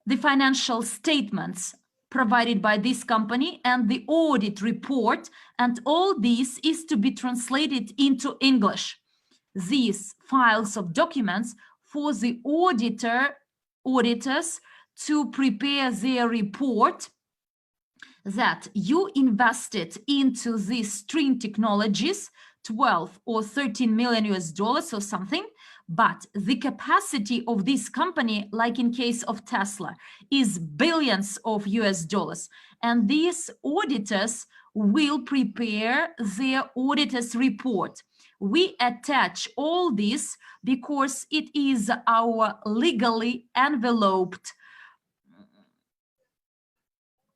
the financial statements provided by this company, and the audit report, and all this is to be translated into English. These files of documents for the auditors to prepare their report that you invested into these stream technologies 12 or 13 million US dollars or something, but the capacity of this company, like in case of Tesla, is billions of US dollars. And these auditors will prepare their auditor's report. We attach all this because it is our legally enveloped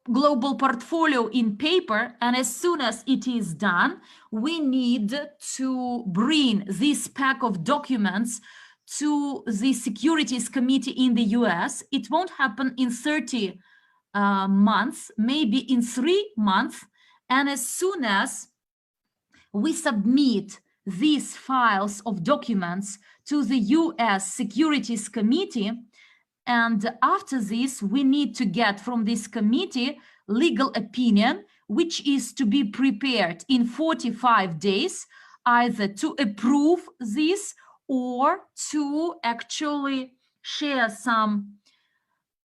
global portfolio in paper, and as soon as it is done, we need to bring this pack of documents to the Securities Committee in the US. It won't happen in 30 months, maybe in 3 months. And as soon as we submit these files of documents to the US Securities Committee, and after this, we need to get from this committee legal opinion, which is to be prepared in 45 days, either to approve this or to actually share some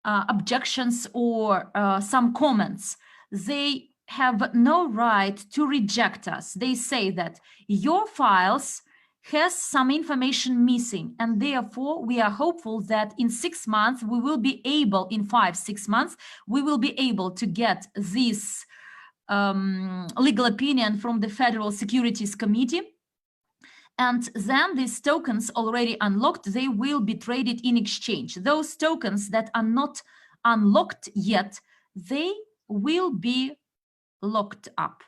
objections or some comments. They have no right to reject us. They say that your files has some information missing, and therefore we are hopeful that in 6 months we will be able, in 5-6 months, we will be able to get this legal opinion from the Federal Securities Committee. And then these tokens already unlocked, they will be traded in exchange. Those tokens that are not unlocked yet, they will be locked up.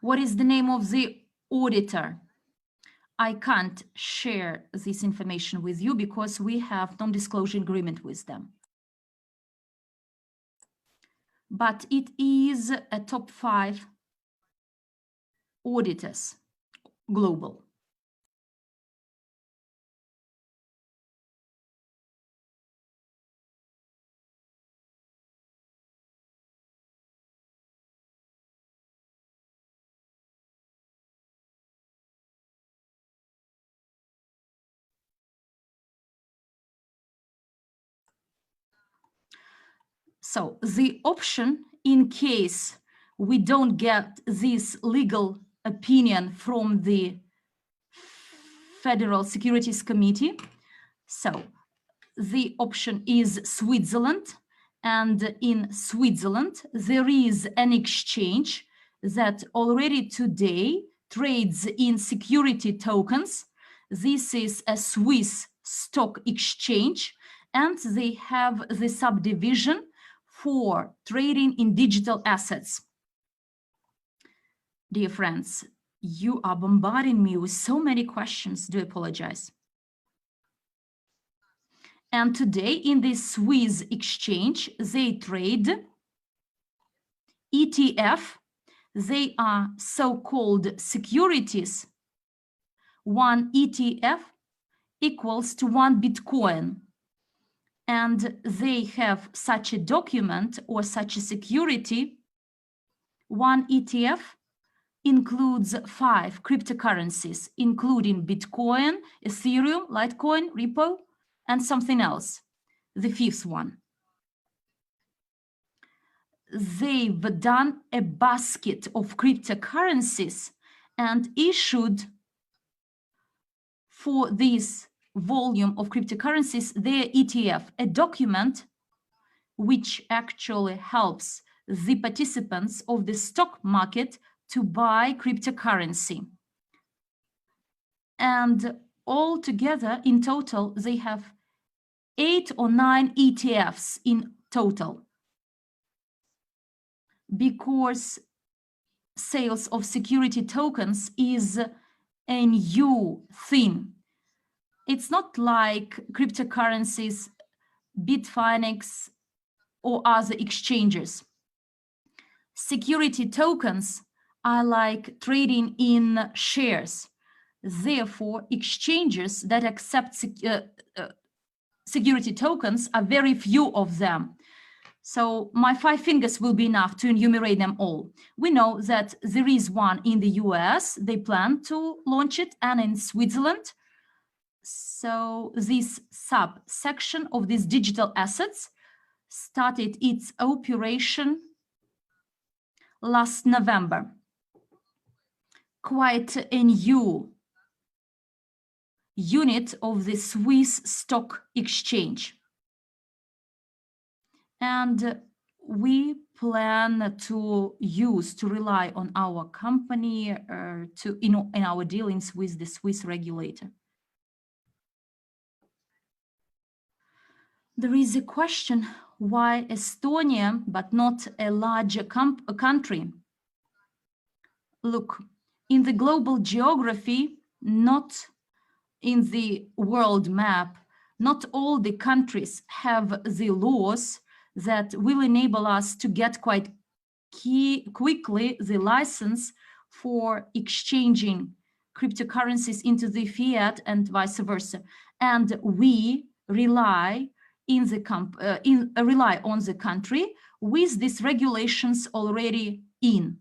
What is the name of the auditor? I can't share this information with you because we have non-disclosure agreement with them. But it is a top 5 auditors, global. So the option, in case we don't get this legal opinion from the Federal Securities Committee, so the option is Switzerland, and in Switzerland there is an exchange that already today trades in security tokens. This is a Swiss stock exchange, and they have the subdivision for trading in digital assets. Dear friends, you are bombarding me with so many questions. Do apologize. And today in this Swiss exchange, they trade ETF. They are so-called securities. One ETF equals to 1 Bitcoin. And they have such a document or such a security. One ETF includes 5 cryptocurrencies, including Bitcoin, Ethereum, Litecoin, Ripple, and something else, the 5th one. They've done a basket of cryptocurrencies and issued for this volume of cryptocurrencies their ETF, a document which actually helps the participants of the stock market to buy cryptocurrency. And all together, in total, they have 8 or 9 ETFs in total, because sales of security tokens is a new thing. It's not like cryptocurrencies, Bitfinex, or other exchanges. Security tokens are like trading in shares. Therefore, exchanges that accept security tokens are very few of them. So my 5 fingers will be enough to enumerate them all. We know that there is one in the US, they plan to launch it, and in Switzerland. So this subsection of these digital assets started its operation last November. Quite a new unit of the Swiss stock exchange. And we plan to rely on our company in our dealings with the Swiss regulator. There is a question, why Estonia, but not a larger country? Look, in the global geography, not in the world map, not all the countries have the laws that will enable us to get quite quickly the license for exchanging cryptocurrencies into the fiat and vice versa. And we rely on the country with these regulations already in.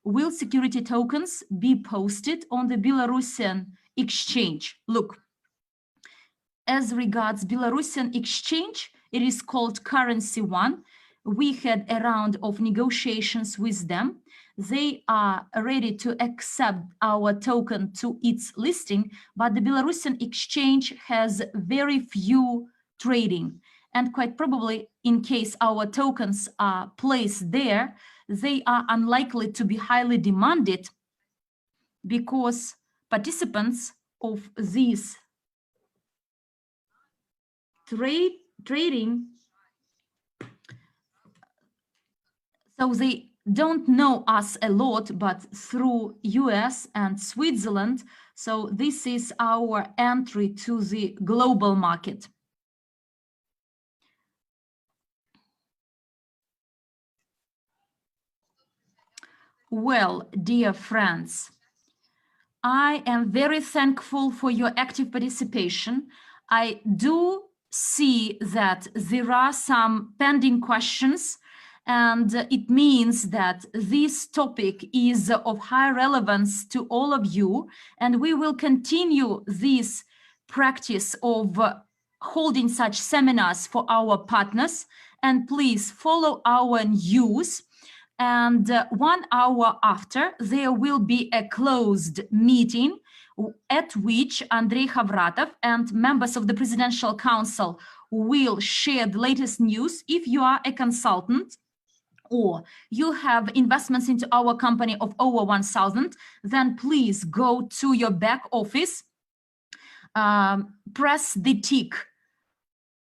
Will security tokens be posted on the Belarusian exchange? Look, as regards Belarusian exchange, it is called Currency One. We had a round of negotiations with them. They are ready to accept our token to its listing, but the Belarusian exchange has very few trading. And quite probably, in case our tokens are placed there, they are unlikely to be highly demanded, because participants of these trading, so they don't know us a lot, but through US and Switzerland. So this is our entry to the global market. Well, dear friends, I am very thankful for your active participation. I do see that there are some pending questions, and it means that this topic is of high relevance to all of you, and we will continue this practice of holding such seminars for our partners. And please follow our news. And 1 hour after, there will be a closed meeting at which Andrei Havratov and members of the Presidential Council will share the latest news. If you are a consultant or you have investments into our company of over 1,000, then please go to your back office, press the tick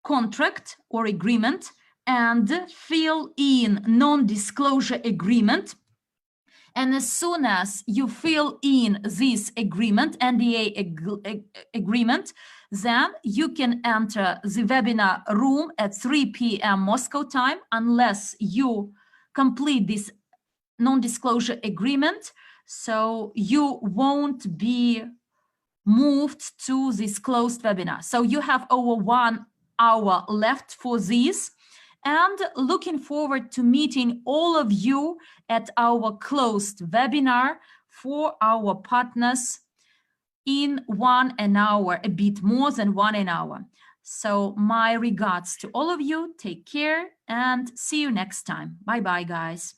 contract or agreement, and fill in non-disclosure agreement. And as soon as you fill in this agreement, NDA agreement, then you can enter the webinar room at 3 p.m. Moscow time, unless you complete this non-disclosure agreement, so you won't be moved to this closed webinar. So you have over 1 hour left for this, and looking forward to meeting all of you at our closed webinar for our partners in 1 hour, a bit more than 1 hour. So my regards to all of you. Take care and see you next time. Bye-bye, guys.